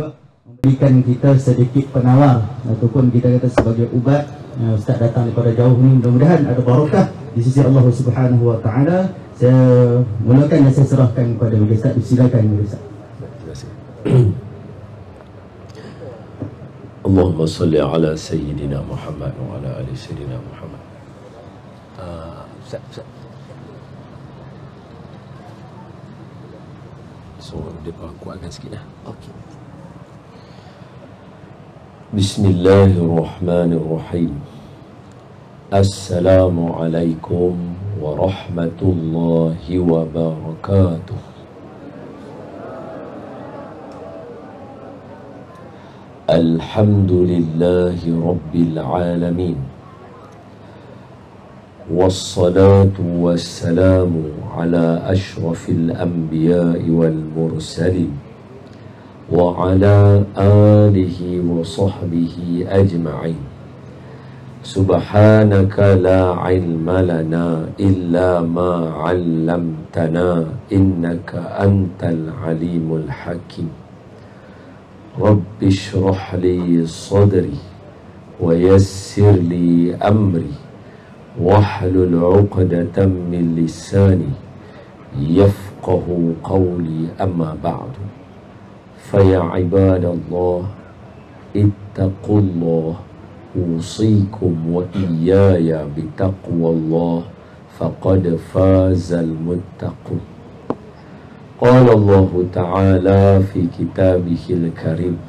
juga memberikan kita sedikit penawar ataupun kita kata sebagai ubat. Ustaz datang daripada jauh ni, mudah-mudahan ada barakah di sisi Allah Subhanahu wa taala. Saya mulakan dan saya serahkan kepada Ustaz. Silakan Ustaz. Allahumma salli ala Sayyidina Muhammad wa ala ali Sayyidina Muhammad. Ustaz. So, dia kuatkan sikit lah. Okey. Bismillahirrahmanirrahim. Assalamualaikum warahmatullahi wabarakatuh. Alhamdulillahi rabbil alamin. Wassalatu wassalamu ala ashrafil anbiya'i wal mursalin wa ala alihi wa sahbihi ajma'in. Subhanaka la ilma lana illa ma 'allamtana innaka antal alimul hakim. Rabbi shrah li sadri wa yassir li amri wahlul 'uqdatam min lisani yafqahu qawli, amma ba'du. Faya ibadallah ittaqullah usikum wa iyaya bitaqwallah faqad fazal muttaqun. Qala Allah ta'ala fi kitabihil karim,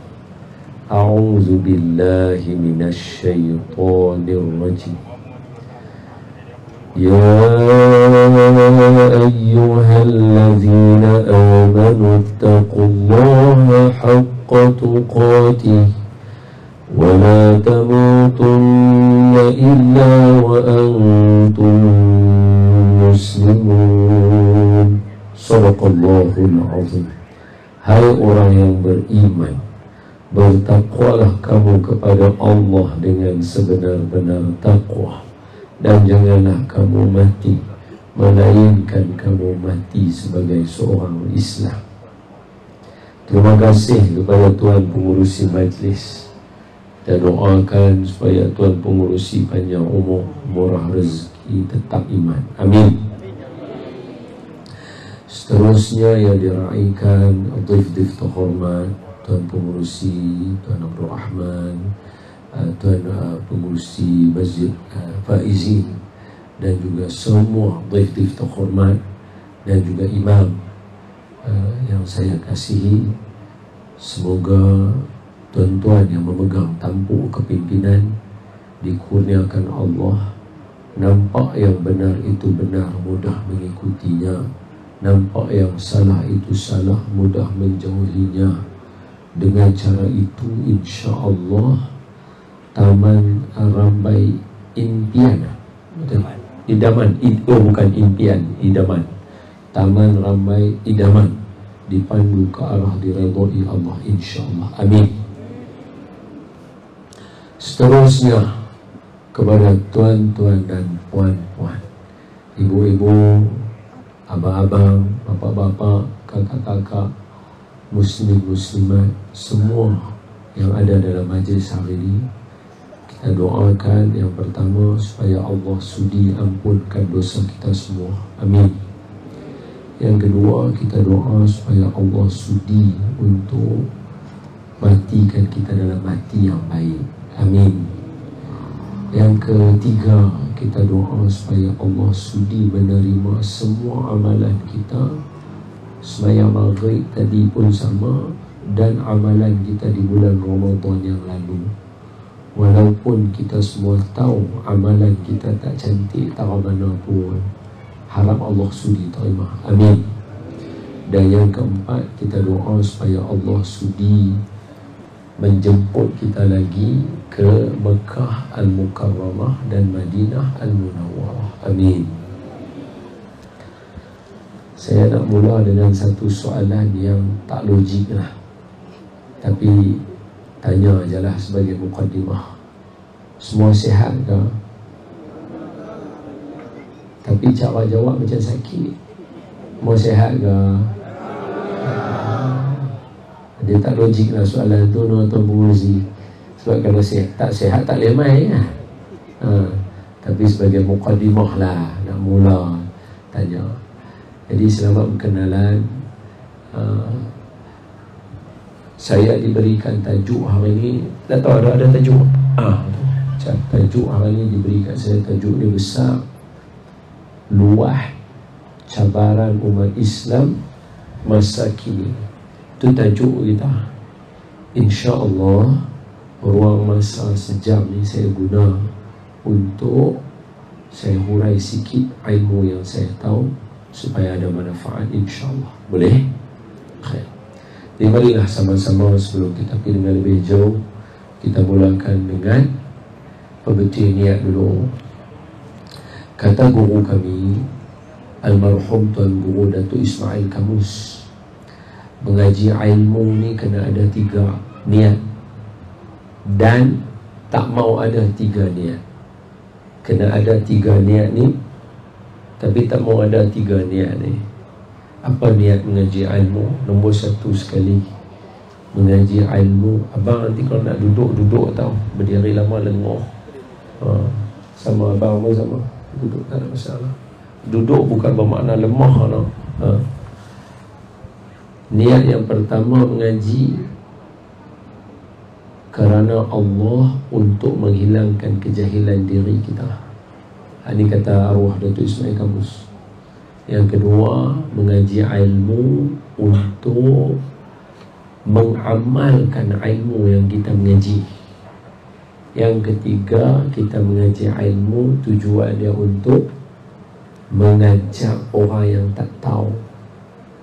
a'udzu billahi minasy syaithanir rajim. Ya ayyuhalladzina amanu ittaqullaha haqqa tuqatih wa la tamutunna illa wa antum muslimun. Sadaqallahul azim. Hai orang yang beriman, bertakwalah kamu kepada Allah dengan sebenar-benar takwa, dan janganlah kamu mati melainkan kamu mati sebagai seorang Islam. Terima kasih kepada Tuan Pengurusi Majlis. Kita doakan supaya Tuan Pengurusi panjang umur, murah rezeki, tetap iman. Amin. Seterusnya yang diraikan dhaif-dhaif terhormat, Tuan Pengurusi, Tuan Abdul Rahman, Tuan Pengurusi Masjid Faizin, dan juga semua dhaif-dhaif terhormat dan juga imam yang saya kasihi. Semoga tuan-tuan yang memegang tampuk kepimpinan dikurniakan Allah nampak yang benar itu benar, mudah mengikutinya, nampak yang salah itu salah, mudah menjauhinya. Dengan cara itu insya-Allah Taman Rambai Impian, Idaman, bukan impian, idaman. Taman Rambai Idaman dipandu ke arah diridhoi Allah insya-Allah. Amin. Seterusnya kepada tuan-tuan dan puan-puan, ibu-ibu, abang-abang, bapak-bapak, kakak-kakak, muslim-muslimat, semua yang ada dalam majlis hari ini, kita doakan yang pertama supaya Allah sudi ampunkan dosa kita semua. Amin. Yang kedua, kita doa supaya Allah sudi untuk matikan kita dalam mati yang baik. Amin. Yang ketiga, kita doa supaya Allah sudi menerima semua amalan kita. Sembahyang maghrib tadi pun sama, dan amalan kita di bulan Ramadan yang lalu. Walaupun kita semua tahu amalan kita tak cantik, tak mana pun, harap Allah sudi terima. Amin. Dan yang keempat, kita doa supaya Allah sudi menjemput kita lagi ke Mekah Al-Mukarramah dan Madinah Al-Munawwarah. Amin. Saya nak mula dengan satu soalan yang tak logik lah, tapi tanya ajalah sebagai mukaddimah. Semua sihat ke? Tapi cara jawab macam sakit. Semua sihat ke? Dia tak logik lah soalan tu atau Buzi. Sebab kalau tak sihat tak boleh main kan. Tapi sebagai muqaddimah lah, nak mula tanya. Jadi selamat berkenalan. Saya diberikan tajuk hari ini. Tak tahu ada tajuk. Tajuk hari ini diberikan saya, tajuk ni besar, luah cabaran umat Islam masa kini. Itu tajuk kita. InsyaAllah ruang masa sejam ni saya guna untuk saya hurai sikit ilmu yang saya tahu supaya ada manfaat, insyaAllah. Boleh? Khair. Jadi marilah sama-sama sebelum kita pergi dengan lebih jauh, kita mulakan dengan pembeti niat dulu. Kata guru kami almarhum Tuan Guru Datuk Ismail Kamus, mengaji ilmu ni kena ada 3 niat, dan tak mau ada 3 niat. Kena ada 3 niat ni, tapi tak mau ada 3 niat ni. Apa niat mengaji ilmu? Nombor 1 sekali, mengaji ilmu. Abang nanti kalau nak duduk tau, berdiri lama lengoh. Sama abang pun sama, duduk tak ada masalah. Duduk bukan bermakna lemah no. Niat yang pertama mengaji kerana Allah, untuk menghilangkan kejahilan diri kita. Ini kata arwah Datuk Ismail Kamus. Yang kedua, mengaji ilmu untuk mengamalkan ilmu yang kita mengaji. Yang ketiga, kita mengaji ilmu tujuan dia untuk mengajak orang yang tak tahu.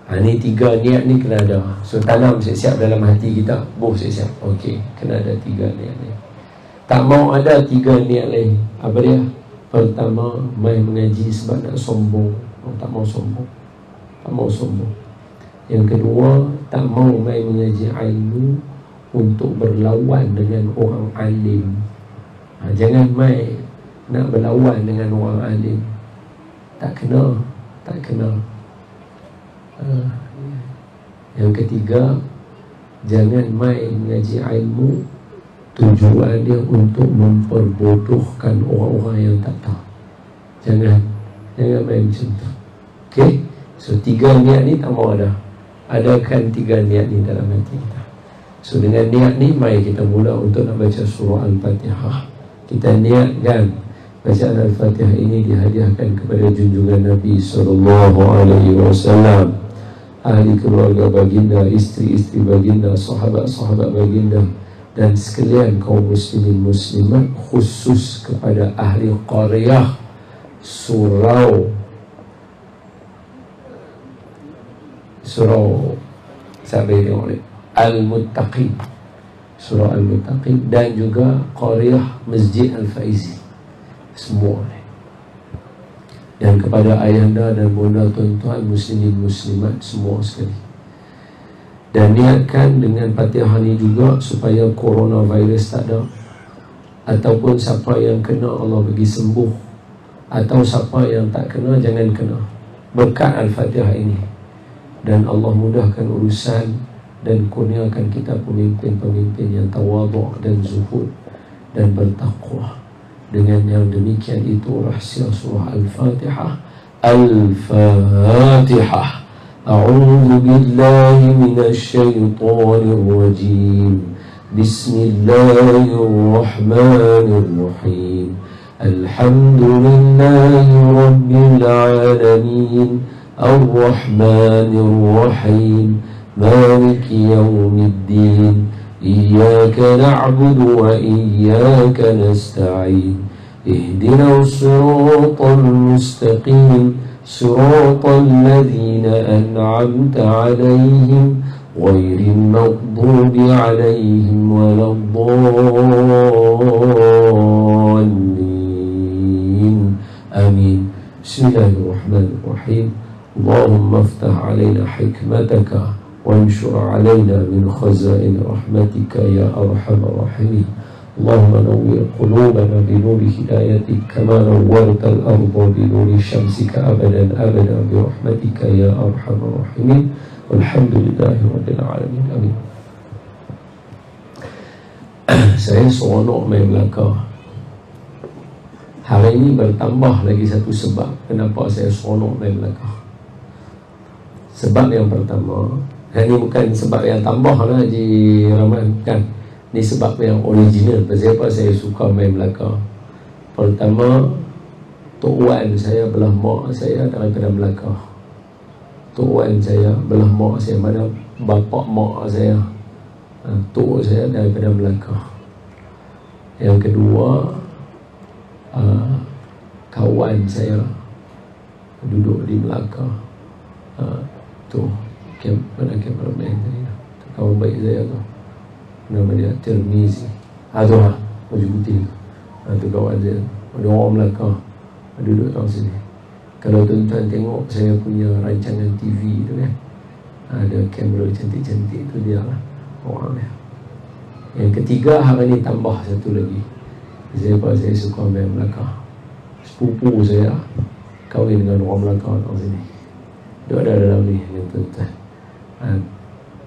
Ini 3 niat ni kena ada. So tanam siap-siap dalam hati kita. Siap-siap. Okey, kena ada 3 niat ni. Tak mau ada 3 niat lain. Apa dia? Pertama, main mengaji sebab nak sombong. Tak mau sombong. Tak mau sombong. Yang kedua, tak mau main mengaji ilmu untuk berlawan dengan orang alim. Jangan main nak berlawan dengan orang alim. Tak kena. Tak kena. Yang ketiga, jangan main mengaji ilmu tujuan dia untuk memperbodohkan orang-orang yang tak tahu. Jangan main macam tu. Okey? So 3 niat ni tak mau ada. Adakan 3 niat ni dalam hati kita. So dengan niat ni, mari kita mula untuk nak baca surah Al-Fatihah. Kita niatkan bacaan Al-Fatihah ini dihadiahkan kepada junjungan Nabi SAW, ahli keluarga baginda, isteri-isteri baginda, sahabat-sahabat baginda, dan sekalian kaum muslimin muslimat, khusus kepada ahli qaryah surau sampai tengok ni Al-Muttaqin, surah Al-Muttaqin, dan juga qaryah Masjid Al-Faizi, semua ni. Dan kepada ayahanda dan bunda tuan-tuan muslimin muslimat semua sekali. Dan niatkan dengan Fatihah ni juga supaya coronavirus tak ada, ataupun siapa yang kena Allah bagi sembuh, atau siapa yang tak kena jangan kena, berkat Al-Fatihah ini. Dan Allah mudahkan urusan dan kurniakan kita pemimpin-pemimpin yang tawaduk dan zuhud dan bertakwa. Dengan yang demikian itu rahsia surah Al-Fatihah. Al-Fatihah. A'udzu billahi minasy syaithanir rajim. Bismillahirrahmanirrahim. Alhamdulillahi rabbil alamin. Ar-Rahmanir Rahim. Maliki yaumiddin. إياك نعبد وإياك نستعين اهدنا الصراط المستقيم صراط الذين أنعمت عليهم غير المغضوب عليهم ولا الضالين آمين. بسم الله الرحمن الرحيم. اللهم افتح علينا حكمتك وانشر علينا من خزائن رحمتك يا أرحم الراحمين. اللهم نور قلوبنا بنور هدايتك كما نورت الأرض بنور شمسك أبدا أبدا برحمتك يا أرحم الراحمين. والحمد لله رب العالمين. آمين. Saya seronok main belakang. Hari ini bertambah lagi satu sebab kenapa saya seronok main belakang. Sebab yang pertama, ini bukan sebab yang tambah lah Haji Rahman, kan? Ini sebab yang original. Pasal apa saya suka main belakang? Pertama, Tok Wan saya belah mak saya daripada belakang. Tok Wan saya belah mak saya, mana bapak mak saya, tok saya daripada belakang. Yang kedua, kawan saya duduk di belakang. Tu kameraman tadi, kawan baik saya tu, nama dia Tirmizi. Tu lah baju putih tu, kawan saya. Ada orang belakang duduk kat sini. Kalau tuan-tuan tengok saya punya rancangan TV tu kan, ada kamera cantik-cantik tu, dia lah orang dia. Yang ketiga, hari ni tambah satu lagi. Saya suka main belakang. Sepupu saya kahwin dengan orang belakang kat sini. Dia ada dalam ni, tuan-tuan.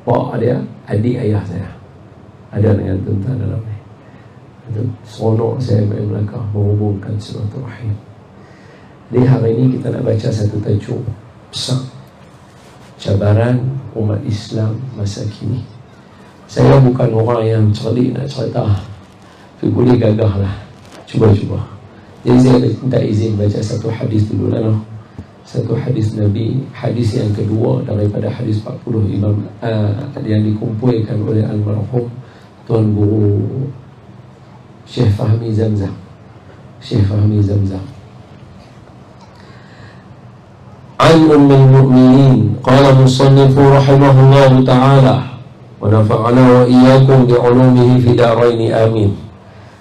Pak dia, adik ayah saya, ada dengan tuan-tuan dalam ni. Seronok saya main belakang, menghubungkan silaturahim. Di hari ini kita nak baca satu tajuk besar, cabaran umat Islam masa kini. Saya bukan orang yang cerdik nak cerita, tapi boleh gagah lah, cuba-cuba. Jadi saya minta izin baca satu hadis dulu lah. Satu hadis Nabi, hadis yang kedua daripada hadis 40 Imam yang dikumpulkan oleh almarhum Tuan Guru Syekh Fahmi Zamzam. Syekh Fahmi Zamzam. An Ummul Mu'minin qala musannif rahimahullahu ta'ala wa nafa'ana wa iyyakum bi'ulumihi fi daraini amin.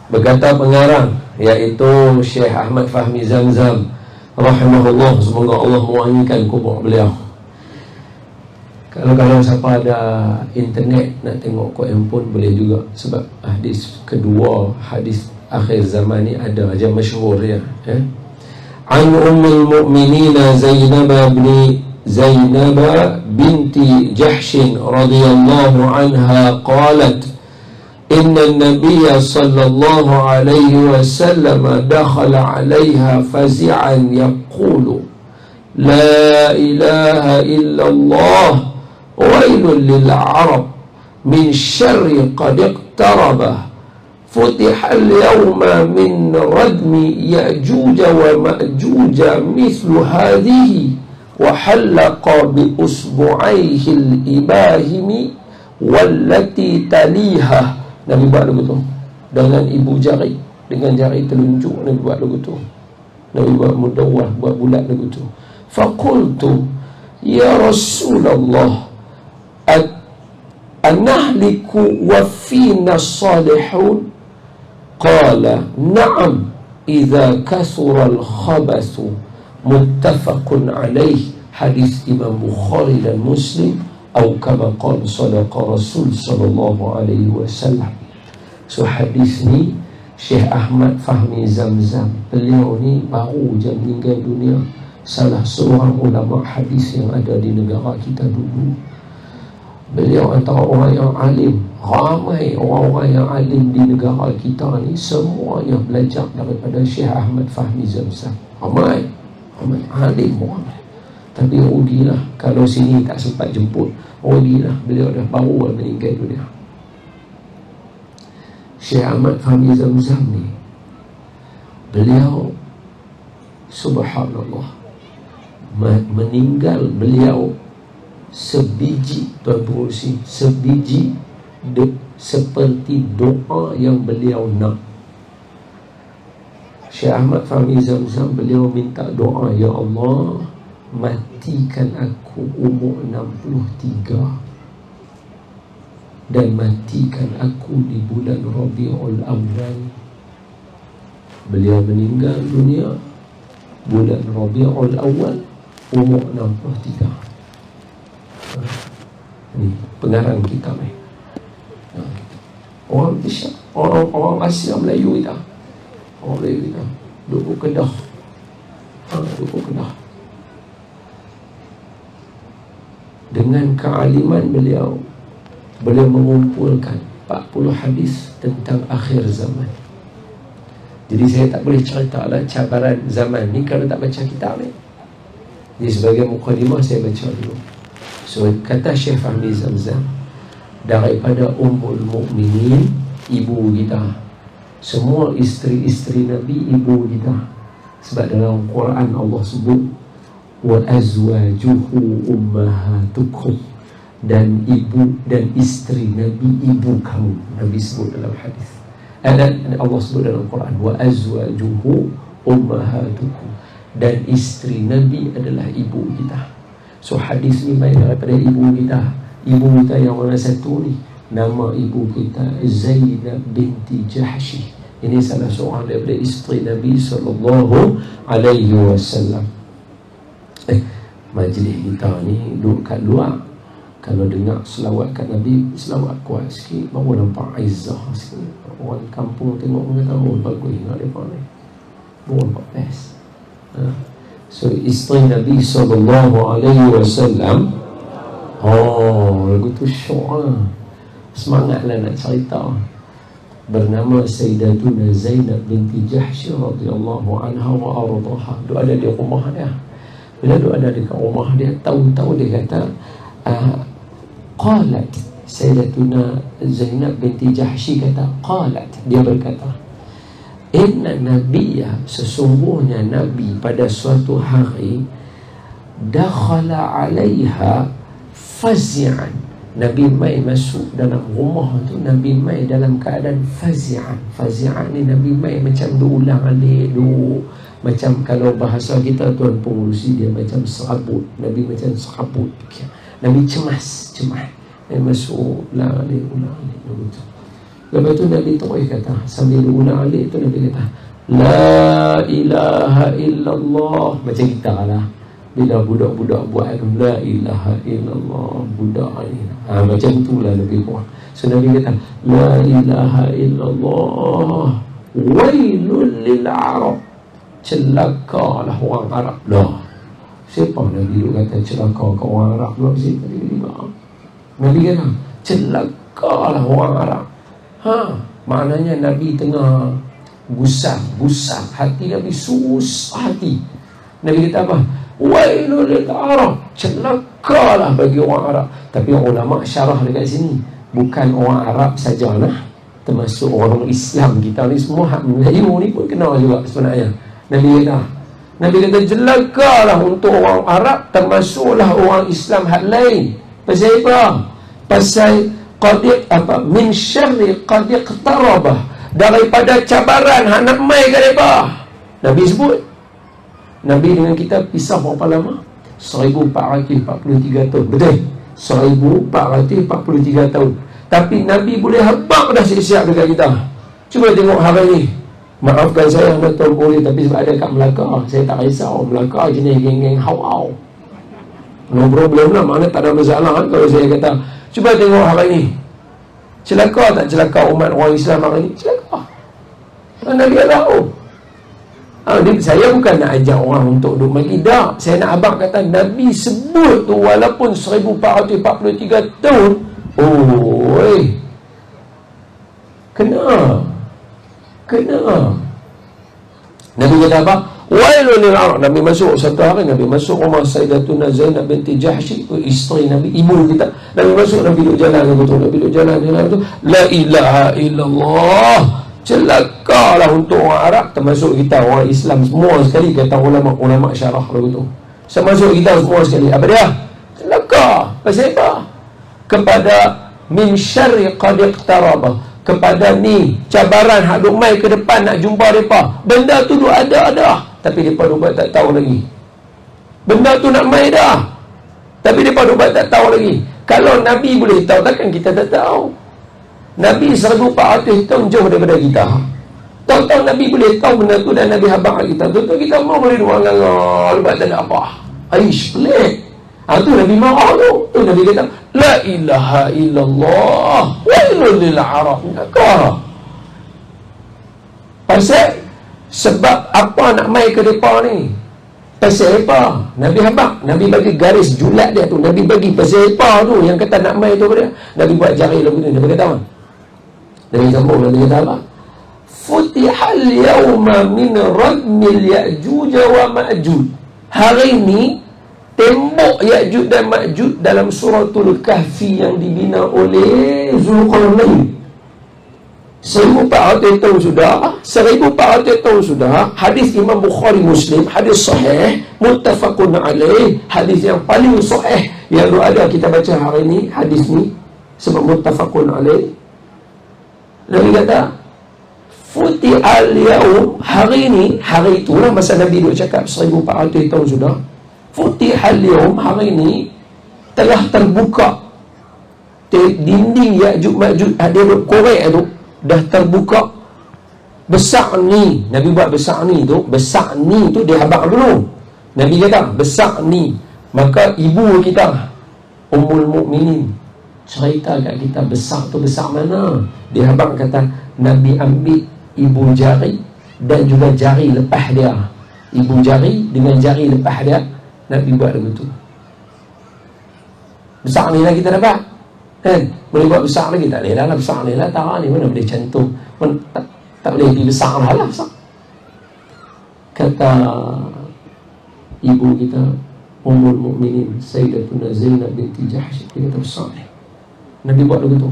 Berkata pengarang, iaitu Syekh Ahmad Fahmi Zamzam rahimahullah, semoga Allah mewangikan kubur beliau. Kalau siapa ada internet nak tengok kat handphone boleh juga, sebab hadis kedua, hadis akhir zaman ni ada aja masyhur ya. An Ummul Mu'minin Zainab binti Jahsh radhiyallahu anha qalat إن النبي صلى الله عليه وسلم دخل عليها فزعا يقول لا إله إلا الله ويل للعرب من شر قد اقترب فتح اليوم من ردم يأجوج ومأجوج مثل هذه وحلق بأصبعيه الإباهم والتي تليها. Nabi buat lagu tu dengan ibu jari, dengan jari telunjuk Nabi buat lagu tu. Nabi buat mudawwah, buat bulat lagu tu. Faqultu ya Rasulullah anahliku wa fina salihun? Qala na'am idza kathura al-khabathu. Muttafaqun alaih. Hadis Imam Bukhari dan Muslim. Atau kama qala sadaqa Rasul sallallahu alaihi wasallam. So hadis ni Syekh Ahmad Fahmi Zamzam, beliau ni baru je meninggal dunia, salah seorang ulama hadis yang ada di negara kita dulu. Beliau antara orang yang alim. Ramai orang-orang yang alim di negara kita ni semuanya belajar daripada Syekh Ahmad Fahmi Zamzam. Ramai alim orang. Tapi rugilah kalau sini tak sempat jemput. Rugilah, beliau dah baru meninggal dunia. Syekh Ahmad Fahmi Zamzam ni, beliau subhanallah, meninggal beliau sebiji, Tuan Pengurusi, sebiji seperti doa yang beliau nak. Syekh Ahmad Fahmi Zamzam, beliau minta doa, ya Allah, matikan aku umur 63 dan matikan aku di bulan Rabiul Awal. Beliau meninggal dunia bulan Rabiul Awal umur 63. Ini pengarang kitab ni. Orang Malaysia, orang Asia Melayu kita. Orang Melayu kita duduk Kedah. Duduk Kedah. Dengan kealiman beliau mengumpulkan 40 hadis tentang akhir zaman. Jadi saya tak boleh cerita lah cabaran zaman ni kalau tak baca kitab ni. Jadi sebagai mukadimah saya baca dulu. So kata Syekh Fahmi Zamzam, daripada Ummul Mukminin, ibu kita. Semua isteri-isteri Nabi ibu kita. Sebab dalam Quran Allah sebut wa azwajuhu ummahatukum, dan ibu dan isteri Nabi ibu kamu. Nabi sebut dalam hadis. Dan Allah sebut dalam Quran wa azwajuhu ummahatukum, dan isteri Nabi adalah ibu kita. So hadis ni main daripada ibu kita. Ibu kita yang mana satu ni, nama ibu kita Zainab binti Jahshi. Ini salah seorang daripada isteri Nabi sallallahu alaihi wasallam. Majlis kita ni duduk kat luar, kalau dengar selawat kat Nabi, selawat kuat sikit, baru nampak izzah sikit. Orang kampung tengok orang kata, oh bagus nak mereka ni, baru nampak best. So isteri Nabi sallallahu alaihi wasallam, lagu tu syok lah, semangatlah nak cerita. Bernama Sayyidatuna Zainab binti Jahsh radhiyallahu anha wa ardhaha. Dia ada di rumah dia. Bila dia ada di rumah dia, tahu-tahu dia kata, qalat Sayyidatuna Zainab binti Jahsh kata, qalat, dia berkata, inna nabiyya, sesungguhnya Nabi pada suatu hari, dakhala alaiha fazi'an, Nabi mai masuk dalam rumah tu, Nabi mai dalam keadaan fazi'an. Fazi'an ni Nabi mai macam diulang alik duk, macam kalau bahasa kita tuan pengurusi dia macam serabut. Nabi macam serabut, Nabi cemas. Nabi masuk ulang alik begitu. Lepas tu Nabi terus kata, sambil diulang alik tu Nabi kata, la ilaha illallah. Macam kita lah, bila budak-budak buat la ilaha illallah, budak ni macam itulah lebih kurang. So Nabi kata, la ilaha illallah wailul lil Arab, celakalah orang Arab. Lah, siapa Nabi kata celaka ke orang Arab? Nabi kata celakalah orang Arab. Maknanya Nabi tengah gusar hati Nabi, susah hati. Nabi kata apa? Wailul lil Arab, celakalah bagi orang Arab. Tapi ulama syarah dekat sini, bukan orang Arab sajalah, termasuk orang Islam kita ni semua, hak Melayu ni pun kena juga sebenarnya. Nabi kata celakalah untuk orang Arab, termasuklah orang Islam hak lain. Pasal apa? Pasal min syarri qad iqtarabah, daripada cabaran hak nak mai ke depa. Nabi sebut. Nabi dengan kita pisah berapa lama? 1443 tahun. Betul? 1443 tahun. Tapi Nabi boleh habaq dah siap-siap dekat kita. Cuba tengok hari ni. Maafkan saya nak tahu boleh, tapi sebab ada kat Melaka, saya tak risau. Melaka jenis geng-geng hau-hau, no problem lah, mana tak ada masalah kan kalau saya kata. Cuba tengok hari ni, celaka tak celaka umat orang Islam hari ni? Celaka. Nabi tahu. Saya bukan nak ajak orang untuk duduk magi, tak. Saya nak abang kata Nabi sebut tu walaupun 1443 tahun. Kena. Nabi kata apa? Wailul lil Arab. Nabi masuk satu hari, Nabi masuk rumah Sayyidatuna Zainab binti Jahsh, isteri Nabi, ibu kita. Nabi masuk, Nabi duduk jalan betul. Nabi duduk jalan tu, la ilaha illallah, celakalah untuk orang Arab, termasuk kita orang Islam semua sekali, kata ulama syarah begitu. Termasuk kita semua sekali. Apa dia? Celaka. Pasal apa? Kepada min syarri qad iqtaraba, kepada ni cabaran hak duk mai ke depan nak jumpa depa. Benda tu duk ada, tapi depa duk tak tahu lagi. Benda tu nak mai dah, tapi depa duk tak tahu lagi. Kalau Nabi boleh tahu, takkan kita tak tahu? Nabi 1400 tahun jauh daripada kita. Tahu-tahu Nabi boleh tahu benda tu dan Nabi habaq kita. Tentu kita mau boleh dua nganga lepas tak ada apa. Aish pelik. Tu Nabi marah tu. Tu Nabi kata, la ilaha illallah wailul lil Arab. Pasal sebab apa nak mai ke depa ni? Pasal apa? Nabi habaq, Nabi bagi garis julat dia tu. Nabi bagi pasal apa tu yang kata nak mai tu dia. Nabi buat jari lagu ni. Nabi kata apa? Nabi sambung, Nabi kata apa? Futihal yawma min radmil Ya'juj wa Ma'juj. Hari ini tembok Ya'juj dan Ma'juj dalam suratul Kahfi yang dibina oleh Zulqarnain. 1400 tahun sudah, 1400 tahun sudah. Hadis Imam Bukhari Muslim, hadis sahih, muttafaqun alaih, hadis yang paling sahih yang ada kita baca hari ini. Hadis ni sebab muttafaqun alaih. Nabi kata Futi al-yaum, hari ini, hari itulah masa Nabi duk cakap 1400 tahun sudah. Futi al-yaum, hari ini telah terbuka dinding Ya'juj Ma'juj, ada korek tu dah terbuka besar ni. Nabi buat besar ni tu, besar ni tu dia habaq dulu. Nabi kata besar ni, maka ibu kita Ummul Mukminin cerita kat kita besar tu besar mana. Dia habaq kata Nabi ambil ibu jari dan juga jari lepas dia. Ibu jari dengan jari lepas dia, Nabi buat begitu. Besar ni lah kita dapat, kan? Boleh buat besar lagi? Tak boleh lah, besar ni lah. Tara ni mana boleh cantum, tak boleh lebih besar lah besar. Kata ibu kita Ummul Mukminin Sayyidatuna Zainab binti Jahsh, dia kata besar ni. Nabi buat begitu.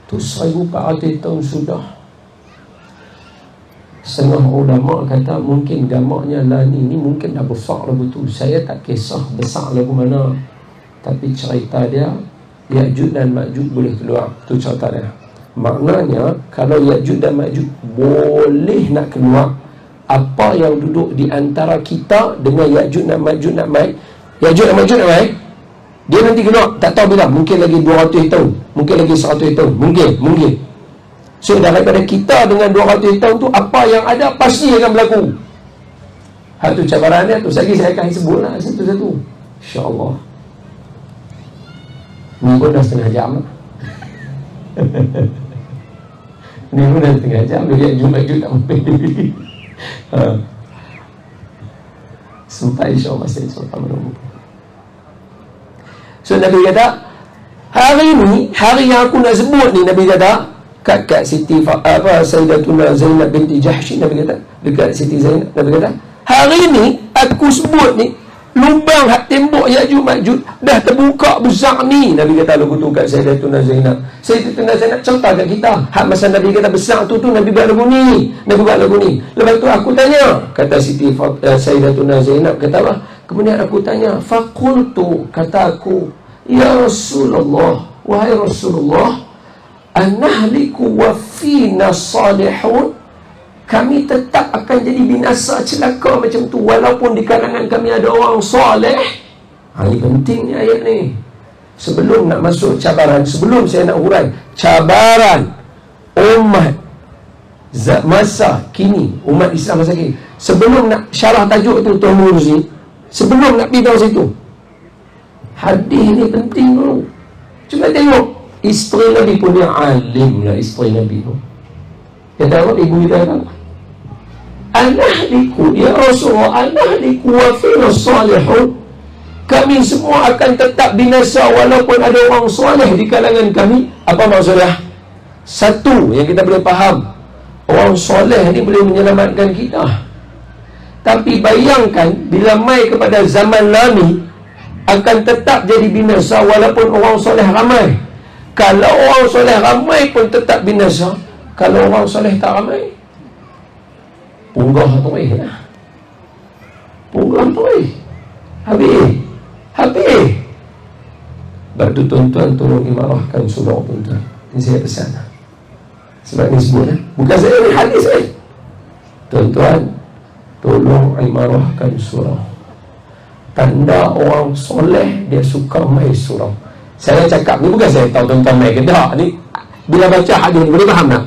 Tu 1400 tahun sudah. Setengah ulama kata mungkin gamaknya lah ni mungkin dah besar lah betul. Saya tak kisah besar lah mana, tapi cerita dia Ya'juj dan Ma'juj boleh keluar. Tu cerita dia. Maknanya kalau Ya'juj dan Ma'juj boleh nak keluar, apa yang duduk di antara kita dengan Ya'juj dan Ma'juj nak mai, Ya'juj dan Ma'juj nak mai, dia nanti keluar tak tahu bila. Mungkin lagi 200 tahun, mungkin lagi 100 tahun, mungkin. So daripada kita dengan 200 tahun tu, apa yang ada pasti akan berlaku. Satu cabaran dia tu, lagi saya akan sebutlah satu-satu, InsyaAllah. Ni pun dah setengah jam lah. Ni pun dah setengah jam. Dia Ya'juj tak sampai. Sampai insyaAllah saya cerita menunggu. So Nabi kata hari ni, hari yang aku nak sebut ni, Nabi kata kat Siti Sayyidatuna Zainab binti Jahsh, Nabi kata dekat Siti Zainab, Nabi kata hari ni aku sebut ni lubang hak tembok Ya'juj Ma'juj dah terbuka besar ni. Nabi kata lagu tu kat Sayyidatuna Zainab. Sayyidatuna Zainab cerita kat kita hak masa Nabi kata besar tu Nabi buat lagu ni. Nabi buat lagu ni. Lepas tu aku tanya, kata Siti Sayyidatuna Zainab kata apa? Kemudian aku tanya, faqultu, kata aku, ya Rasulullah, wahai Rasulullah, anahliku wa fina salihun, kami tetap akan jadi binasa celaka macam tu walaupun di kalangan kami ada orang soleh. Ini penting ni ayat ni. Sebelum nak masuk cabaran, sebelum saya nak hurai cabaran umat masa kini, umat Islam masa kini, sebelum nak syarah tajuk tu Tuan Murzi, sebelum nak pergi tahu situ, hadis ni penting dulu. Cuba tengok isteri Nabi pun dia alim lah, isteri Nabi tu. Kata apa? Ibu kita kata anahliku ya Rasulullah, anahliku wa fina salihun, kami semua akan tetap binasa walaupun ada orang soleh di kalangan kami. Apa maksudnya? Satu yang kita boleh faham, orang soleh ni boleh menyelamatkan kita. Tapi bayangkan bila mai kepada zaman Nabi, akan tetap jadi binasa walaupun orang soleh ramai. Kalau orang soleh ramai pun tetap binasa, kalau orang soleh tak ramai, punggah tu lah. Punggah tu Habis. Sebab tu tuan-tuan tolong imarahkan surah tuan-tuan. Ini saya pesan. Sebab ni sebut bukan saya ni hadis saya. Tuan-tuan tolong imarahkan surah. Tanda orang soleh dia suka main surah. Saya cakap ni bukan saya tahu tuan-tuan main ke tak. Ni bila baca hadis ni boleh faham tak?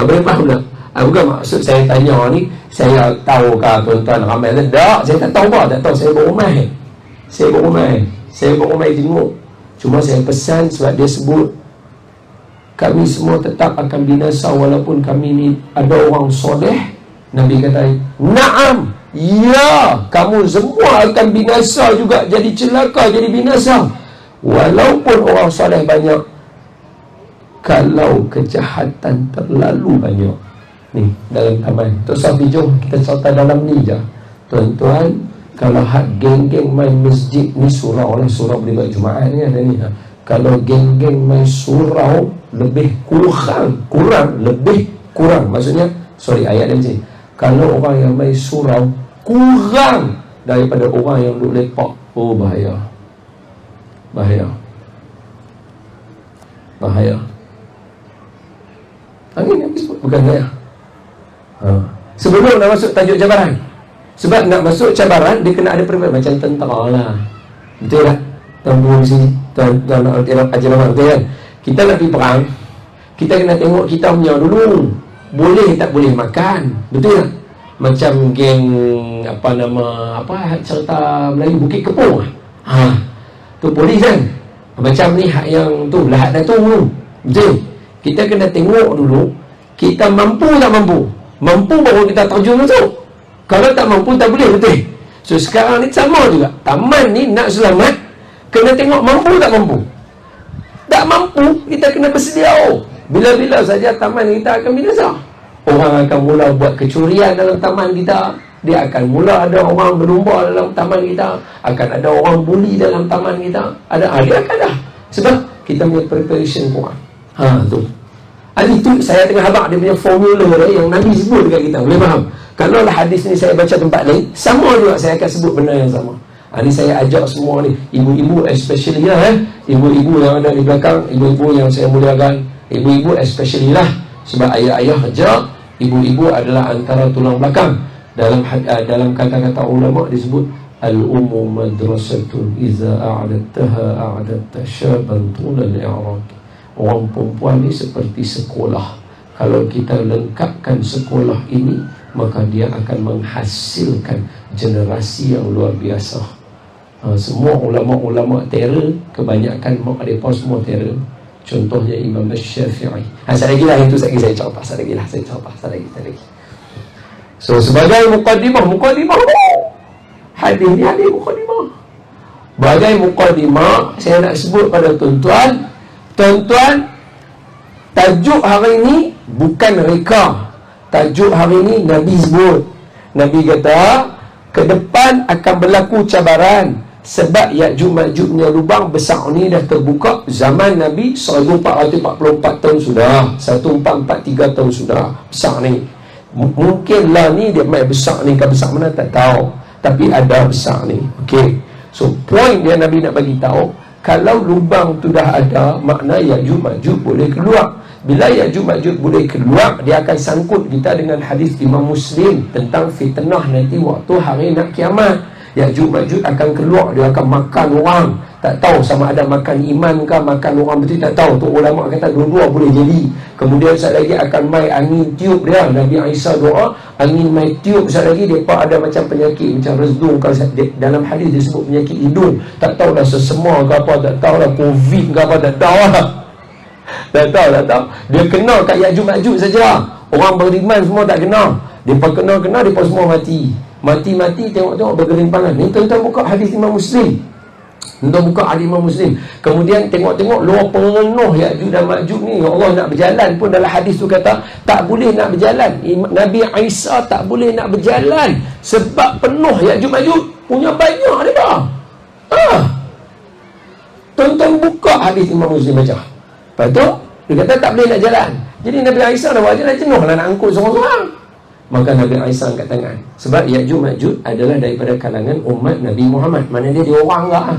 Boleh faham tak? Bukan maksud saya tanya ni saya tahukah tuan-tuan ramai ke tak. Saya tak tahu apa. Tak tahu. Saya berumai tengok. Cuma saya pesan sebab dia sebut kami semua tetap akan binasa walaupun kami ni ada orang soleh. Nabi kata na'am, ya, kamu semua akan binasa juga, jadi celaka, jadi binasa walaupun orang soleh banyak. kalau kejahatan terlalu banyak ni dalam taman. Tok Safi, jom kita cerita dalam ni je. Tuan-tuan, kalau hak geng-geng main masjid ni surau lah, surau boleh buat Jumaat ni ada ni. Kalau geng-geng main surau lebih kurang, maksudnya sorry ayat dia macam ni, kalau orang yang main surau kurang daripada orang yang duduk lepak, oh bahaya. Ini yang disebut bukan saya. Sebelum nak masuk tajuk cabaran, sebab nak masuk cabaran dia kena ada perbezaan, macam tentera lah, betul tak? Tuan-tuan sini, tuan-tuan nak ajar betul kan? Kita nak pergi perang, kita kena tengok kita punya dulu, boleh tak boleh makan, betul tak? Macam geng cerita Melayu Bukit Kepung tu polis kan, macam ni hak yang tu Lahad Datuk tu, betul? Kita kena tengok dulu kita mampu tak mampu. Mampu baru kita terjun masuk. Kalau tak mampu tak boleh, betul? So sekarang ni sama juga, taman ni nak selamat kena tengok mampu tak mampu. Tak mampu, kita kena bersedia. Bila-bila saja taman kita akan binasa. Orang akan mula buat kecurian dalam taman kita. Dia akan mula ada orang berlumba dalam taman kita. Akan ada orang buli dalam taman kita. Dia akan dah. Sebab kita punya preparation kurang. Tu. Itu saya tengah habaq dia punya formula yang Nabi sebut dekat kita. Boleh faham? Kalau lah hadis ni saya baca tempat lain, sama juga saya akan sebut benda yang sama. Ini saya ajak semua ni, ibu-ibu especially lah, ibu-ibu yang ada di belakang, ibu-ibu yang saya muliakan, ibu-ibu especially lah, sebab ayah-ayah aja, ibu-ibu adalah antara tulang belakang. Dalam kata-kata ulama disebut al-ummu madrasatun iza a'adattaha a'adatta syaban tulal i'raq. Orang perempuan ni seperti sekolah. Kalau kita lengkapkan sekolah ini, maka dia akan menghasilkan generasi yang luar biasa. Semua ulama-ulama terror, kebanyakan mak mereka semua terror. Contohnya Imam Syafi'i. Satu lagi lah, itu saya cakap. Satu lagi. So sebagai mukadimah hadis ni ada mukadimah. Sebagai mukadimah, saya nak sebut pada tuan-tuan, tajuk hari ini bukan reka. Tajuk hari ini Nabi sebut. Nabi kata ke depan akan berlaku cabaran, sebab Ya'juj Ma'juj lubang besar ni dah terbuka. Zaman Nabi 1444 tahun sudah, 1443 tahun sudah. Besar ni. Mungkinlah ni dia main besar ni, ke besar mana tak tahu, tapi ada besar ni. Okey. So point dia Nabi nak bagi tahu, kalau lubang tu dah ada, makna Ya'juj Ma'juj boleh keluar. Bila Ya'juj Ma'juj boleh keluar, dia akan sangkut kita dengan hadis Imam Muslim tentang fitnah nanti waktu hari nak kiamat. Ya'juj Ma'juj akan keluar, dia akan makan orang. Tak tahu sama ada makan iman ke makan orang betul, tak tahu. Tu ulama kata dua-dua boleh jadi. Kemudian sekali lagi akan mai angin tiup dia. Nabi Isa doa, angin mai tiup sekali lagi. Mereka ada macam penyakit, macam resdung. Dalam hadis disebut penyakit hidung. Tak tahu dah sesama ke apa, tak tahu dah COVID ke apa, tak tahu lah. Tak tahu. Dia kena kat Ya'juj Ma'juj saja. Orang beriman semua tak kena. Dia kena, dia semua mati. Mati, tengok bergelimpangan. Ni tuan-tuan buka hadis Imam Muslim. Kemudian tengok luar penuh Ya'juj dan Ma'juj ni. Ya Allah, nak berjalan pun dalam hadis tu kata tak boleh nak berjalan. Nabi Isa tak boleh nak berjalan sebab penuh Ya'juj Ma'juj. Punya banyak dia. Tuan-tuan buka hadis Imam Muslim baca. Lepas tu dia kata tak boleh nak jalan. Jadi Nabi Isa dah buat jalan jenuh lah nak angkut seorang-seorang. Maka Nabi Isa angkat tangan. Sebab Ya'juj Ma'juj adalah daripada kalangan umat Nabi Muhammad. Mana dia orang lah.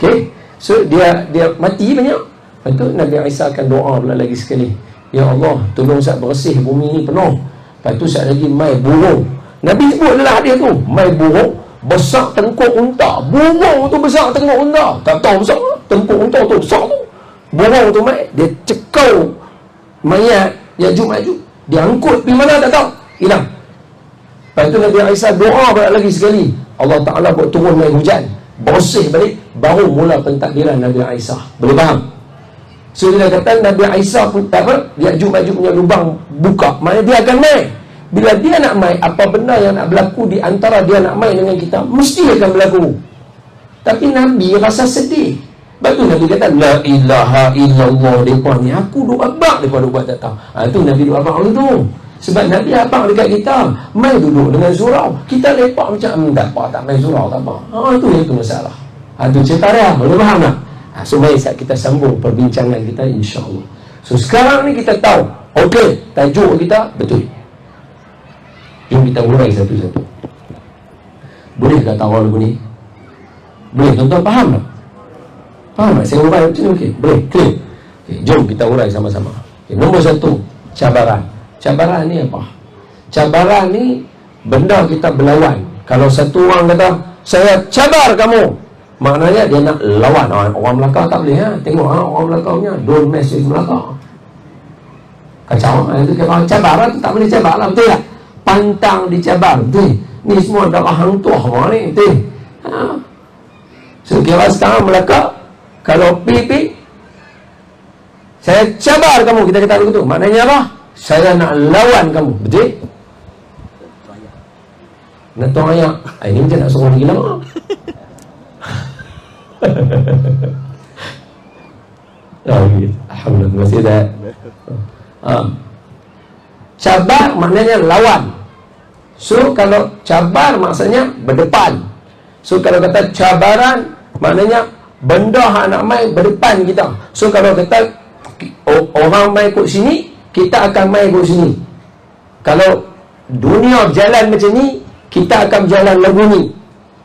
Okay. So dia mati banyak. Lepas tu Nabi Isa akan doa pula lagi sekali. Ya Allah, tolong sat bersih bumi ni penuh. Lepas tu sat lagi mai burung. Nabi sebut adalah dia tu. Mai burung besar tengkuk unta. Burung tu besar tengkuk unta. Tak tahu besar. Tengkuk unta tu besar tu. Burung tu mai, dia cekau mayat Ya'juj Ma'juj. Dia angkut pergi mana tak tahu. Hilang. Lepas tu Nabi Isa doa balik lagi sekali. Allah Ta'ala buat turun main hujan. Bersih balik. Baru mula pentadbiran Nabi Isa. Boleh faham? So dia kata Nabi Isa pun tak apa, Ya'juj Ma'juj punya lubang buka. Maknanya dia akan main. Bila dia nak main, apa benda yang nak berlaku di antara dia nak main dengan kita, mesti akan berlaku. Tapi Nabi rasa sedih. Lepas tu Nabi kata, la ilaha illallah. Mereka ni, aku duk abang, mereka duk buat tak tahu. Itu Nabi duk abang tu. Sebab Nabi abang dekat kita, main duduk dengan surau. Kita lepak macam, tak apa, tak main surau, tak apa. Itu masalah. Itu cerita dia, boleh faham tak? So mari kita sambung perbincangan kita, insya-Allah. So sekarang ni kita tahu, okey, tajuk kita betul. Jom kita urai satu-satu. Boleh tak awal lagu ni? Boleh, tuan-tuan faham tak? Faham tak? Saya urai macam ni, okey? Boleh, clear? Okay, jom kita urai sama-sama. Okay, nombor satu, cabaran. Cabaran ni apa? Cabaran ni benda kita berlawan. Kalau satu orang kata, saya cabar kamu, maknanya dia nak lawan. Orang Melaka tak boleh, tengok orang Melaka punya, don't mess with Melaka. Kacau. Itu kalau cabaran tu tak boleh cabar lah, betul tak? Pantang dicabar, betul. Ni semua darah hang tuah ni, betul. So kira sekarang Melaka, kalau pi saya cabar kamu, kita kata begitu. Maknanya apa? Saya nak lawan kamu, betul? Nak tuang ayak. Ini macam nak suruh lagi lama. Alhamdulillah, terima kasih dah. Cabar maknanya lawan. So kalau cabar maksudnya berdepan. So kalau kata cabaran maknanya benda yang nak main berdepan kita. So kalau kata orang main ikut sini, kita akan main ikut sini. Kalau dunia berjalan macam ni, kita akan berjalan lagu ni.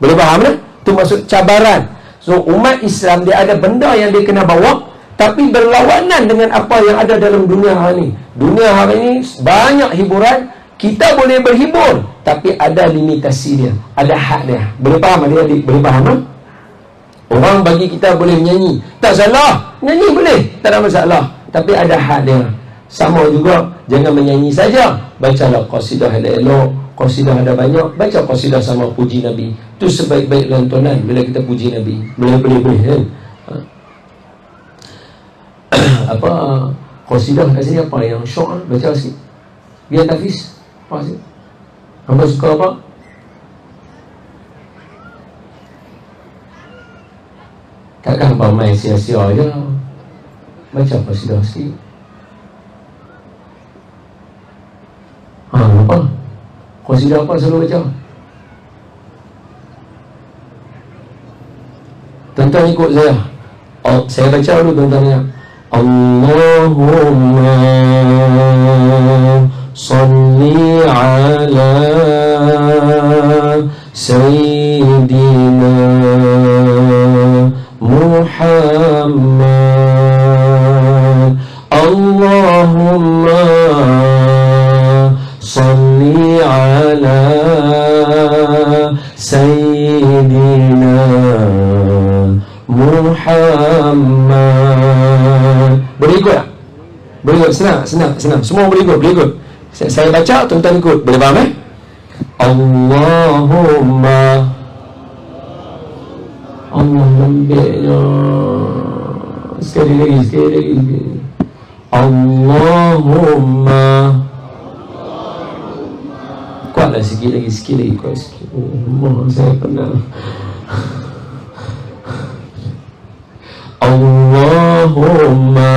Boleh faham tak? Itu maksud cabaran. So umat Islam dia ada benda yang dia kena bawa, tapi berlawanan dengan apa yang ada dalam dunia hari ini. Dunia hari ini banyak hiburan. Kita boleh berhibur, tapi ada limitasi dia, ada had dia. Boleh faham adik-adik? Boleh faham tak? Orang bagi kita boleh menyanyi, tak salah, nyanyi boleh, tak ada masalah, tapi ada had dia. Sama juga, jangan menyanyi saja. Bacalah qasidah ada elok, qasidah ada banyak. Baca qasidah sama puji Nabi. Itu sebaik-baik lantunan bila kita puji Nabi. Boleh kan? Apa qasidah kat sini apa yang syok, baca sikit. Biar Hafiz. Apa sih? Hamba suka apa? Takkan hamba main sia-sia je. Baca qasidah sikit. Apa? Qasidah apa selalu baca? Tuan-tuan ikut saya. Saya baca dulu tuan-tuan. Allahumma salli ala Sayyidina Muhammad. Allahumma salli ala Sayyidina Muhammad. Boleh ikut tak? Boleh ikut, senang. Semua boleh ikut. Saya baca, tuan-tuan ikut. Boleh faham Allahumma, Allah lembiknya. Sekali lagi. Allahumma, kuatlah sikit lagi, kuat sikit. Allah, saya kenal. Allahumma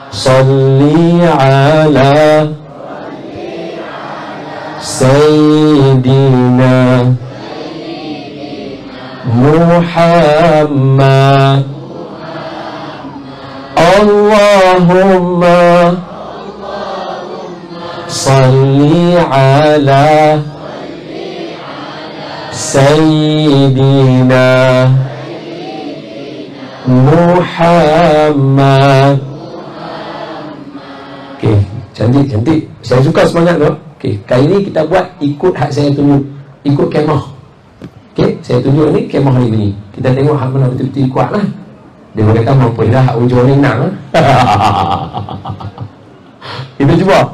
salli ala Sayyidina Muhammad. Allahumma salli ala Sayyidina Muhammad. Okey, cantik. Saya suka semangat tu. Okey, kali ni kita buat ikut hak saya tunjuk. Ikut kemah. Okey, saya tunjuk ni kemah ni begini. Kita tengok hak mana betul-betul kuat lah. Dia berkata mampu dah hak ujung ni nak. Kita cuba.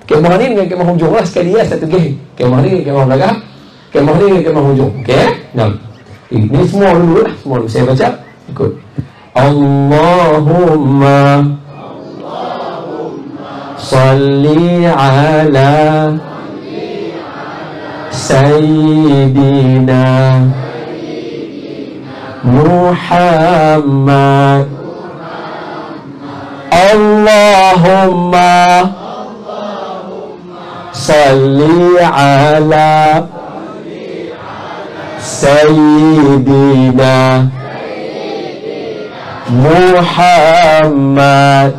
Kemah ni dengan kemah hujung lah sekali ya, satu geng. Kemah ni dengan kemah belakang. Kemah ni dengan kemah hujung. Okey? Nah. Ini semua dulu lah. Saya baca. Ikut. Allahumma salli ala Sayyidina Muhammad. Allahumma salli ala Sayyidina Muhammad.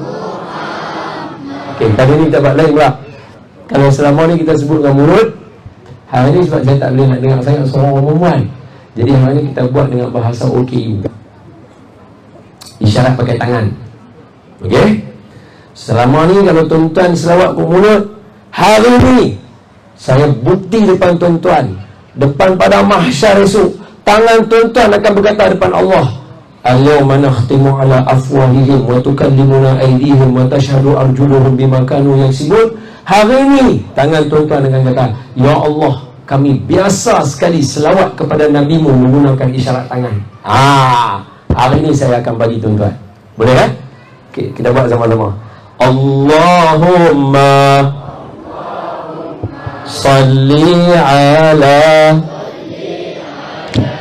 Okay, tadi ni kita buat lain pula. Kalau selama ni kita sebut dengan mulut, hari ni sebab saya tak boleh nak dengar sangat suara orang perempuan, jadi hari ni kita buat dengan bahasa OKU, isyarat pakai tangan. Okey? Selama ni kalau tuan-tuan selawat ke mulut, hari ni saya bukti depan tuan-tuan, depan pada mahsyar esok, tangan tuan-tuan akan berkata depan Allah, al-yawma nakhtimu ala afwahihim wa tukallimuna aydihim wa tashhadu arjuluhum bima kanu yaksibun. Hari ni tangan tuan-tuan akan kata, ya Allah, kami biasa sekali selawat kepada Nabi-Mu menggunakan isyarat tangan. Hari ni saya akan bagi tuan-tuan. Boleh kan? Okay, kita buat sama-sama. Allahumma salli ala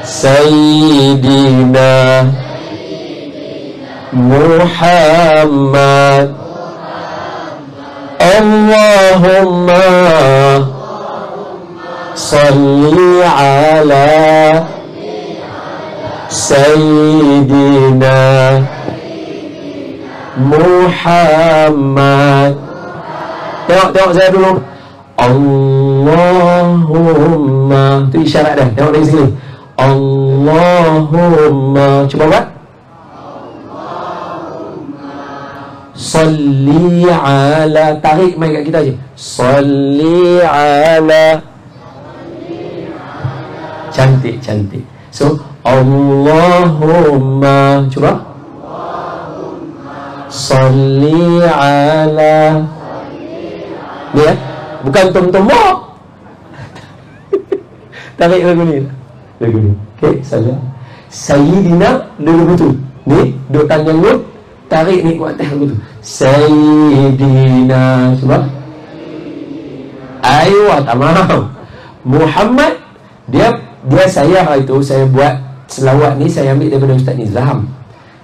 Sayyidina Muhammad. Allahumma salli ala Sayyidina Muhammad. Tengok saya dulu. Allahumma, tu isyarat dah. Tengok dari sini. Allahumma, cuba buat. Salli ala, tarik mic kat kita je. Salli ala. Cantik, cantik. So, Allahumma, cuba. Salli ala. Ni ya, bukan tom-tomok. Tarik lagu ni. Lagu ni. Okey, salah. Sayyidina, duduk betul. Ni, duduk tangan ni. Tarik ni kuat atas lagu tu. Sayyidina, cuba. Ayuh, tak mahu. Muhammad, dia saya itu, saya buat selawat ni, saya ambil daripada Ustaz Nizam.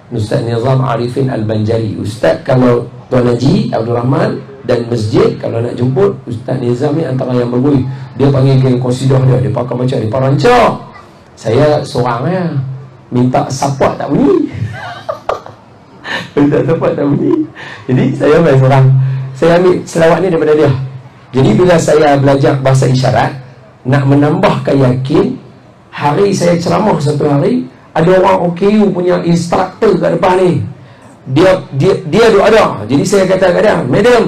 Ustaz Nizam Arifin Al-Banjari. Ustaz, kalau Tuan Haji Abdul Rahman dan masjid, kalau nak jemput Ustaz Nizam ni antara yang bagus. Dia panggil geng qasidah dia, dia pakai macam dia parancak. Saya seorang ya, minta support tak bunyi. Minta support tak bunyi. Jadi saya main seorang. Saya ambil selawat ni daripada dia. Jadi bila saya belajar bahasa isyarat, nak menambahkan yakin, hari saya ceramah satu hari, ada orang OKU punya instruktor kat depan ni. Dia duk ada. Jadi saya kata kat dia, "Madam,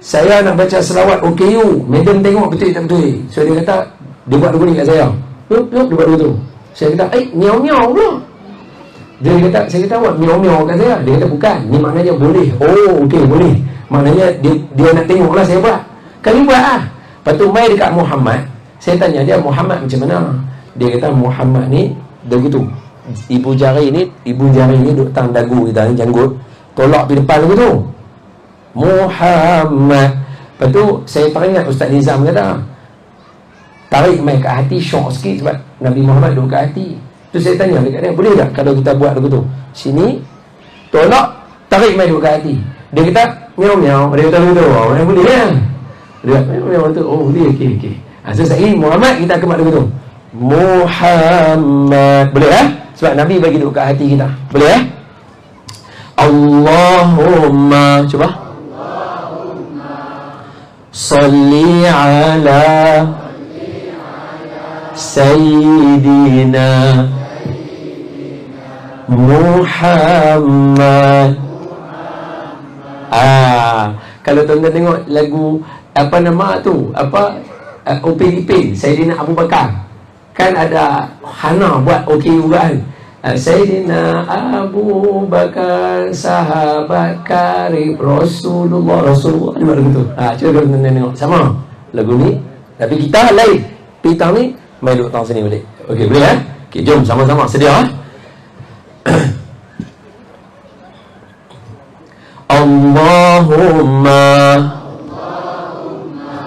saya nak baca selawat OKU. Madam tengok betul tak betul." So dia kata, dia buat lagu ni kat saya. Dia buat lagu tu. Saya kata, miau-miau pula. Dia kata, saya kata, buat miau-miau kat saya. Dia kata, bukan. Ni maknanya boleh. Oh, okey, boleh. Maknanya dia nak tengok lah saya buat. Kali buat lah. Lepas tu mai dekat Muhammad. Saya tanya dia, Muhammad macam mana? Dia kata, Muhammad ni lagu tu. Ibu jari ni duduk tang dagu kita ni, janggut. Tolak pergi depan lagu tu. Muhammad. Lepas tu saya teringat Ustaz Nizam kata, tarik mic kat hati, syok sikit sebab Nabi Muhammad duduk kat hati. Tu saya tanya dekat dia, boleh tak kalau kita buat lagu tu? Sini, tolak, tarik mic duduk kat hati. Dia kata, miau-miau. Dia kata lagu tu, mana boleh kan? Dia kata, miau-miau tu, oh boleh, okey. So saya Muhammad, kita akan buat lagu tu. Muhammad. Boleh kan? Sebab Nabi bagi duduk kat hati kita. Boleh kan? Allahumma, cuba. Salli ala Sayyidina Muhammad. Kalau tuan-tuan tengok lagu apa nama tu, Upin Ipin, Sayyidina Abu Bakar, kan ada Hana buat OKU kan. Sayyidina Abu Bakar, sahabat karib Rasulullah ni buat lagu tu. Cuba tuan-tuan tengok sama lagu ni, tapi kita lain. Pitang ni main duduk tang sini balik. Okey, boleh kan? Okey, jom sama-sama sedia. Allahumma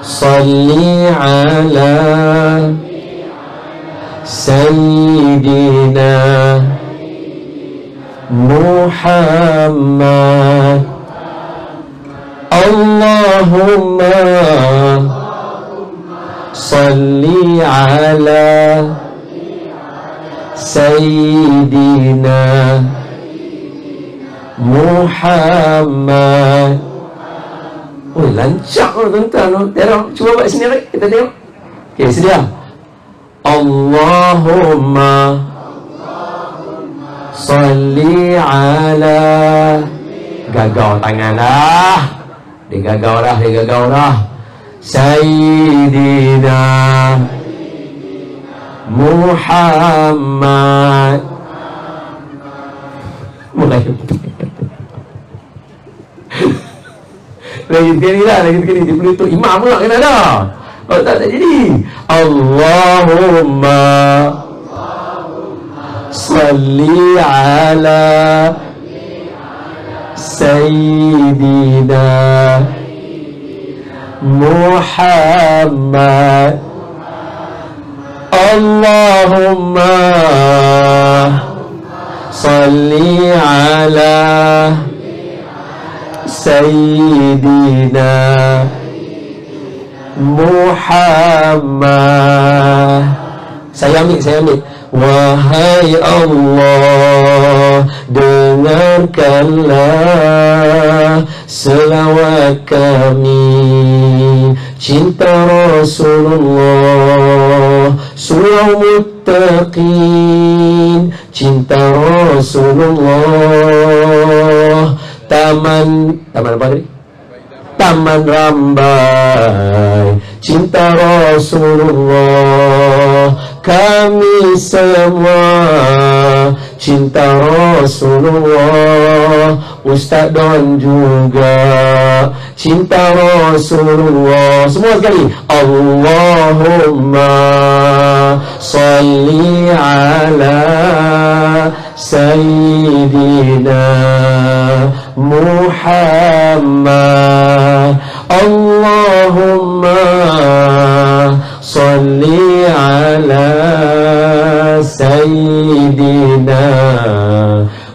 salli ala Sayyidina Muhammad. Allahumma salli ala Sayyidina Muhammad. Oh, lancar tuan-tuan. Tengok, cuba buat sini lagi. Kita tengok. Okey, sedia. Allahumma salli ala. Gagau tangan dah. Dia gagau dah. Sayyidina Muhammad. Mulai. Lagi sekali dia boleh tu imam pula kena dah. Oh, tak jadi. Allahumma salli ala Sayyidina Muhammad. Allahumma salli ala Sayyidina Muhammad. Saya ambil. Wahai Allah, dengarkanlah selawat kami, cinta Rasulullah, surau muttaqin, cinta Rasulullah, taman apa tadi? Taman Rambai, cinta Rasulullah, kami semua cinta Rasulullah. Ustaz Don juga cinta Rasulullah. Semua sekali. Allahumma salli ala Sayyidina Muhammad. Allahumma salli ala Sayyidina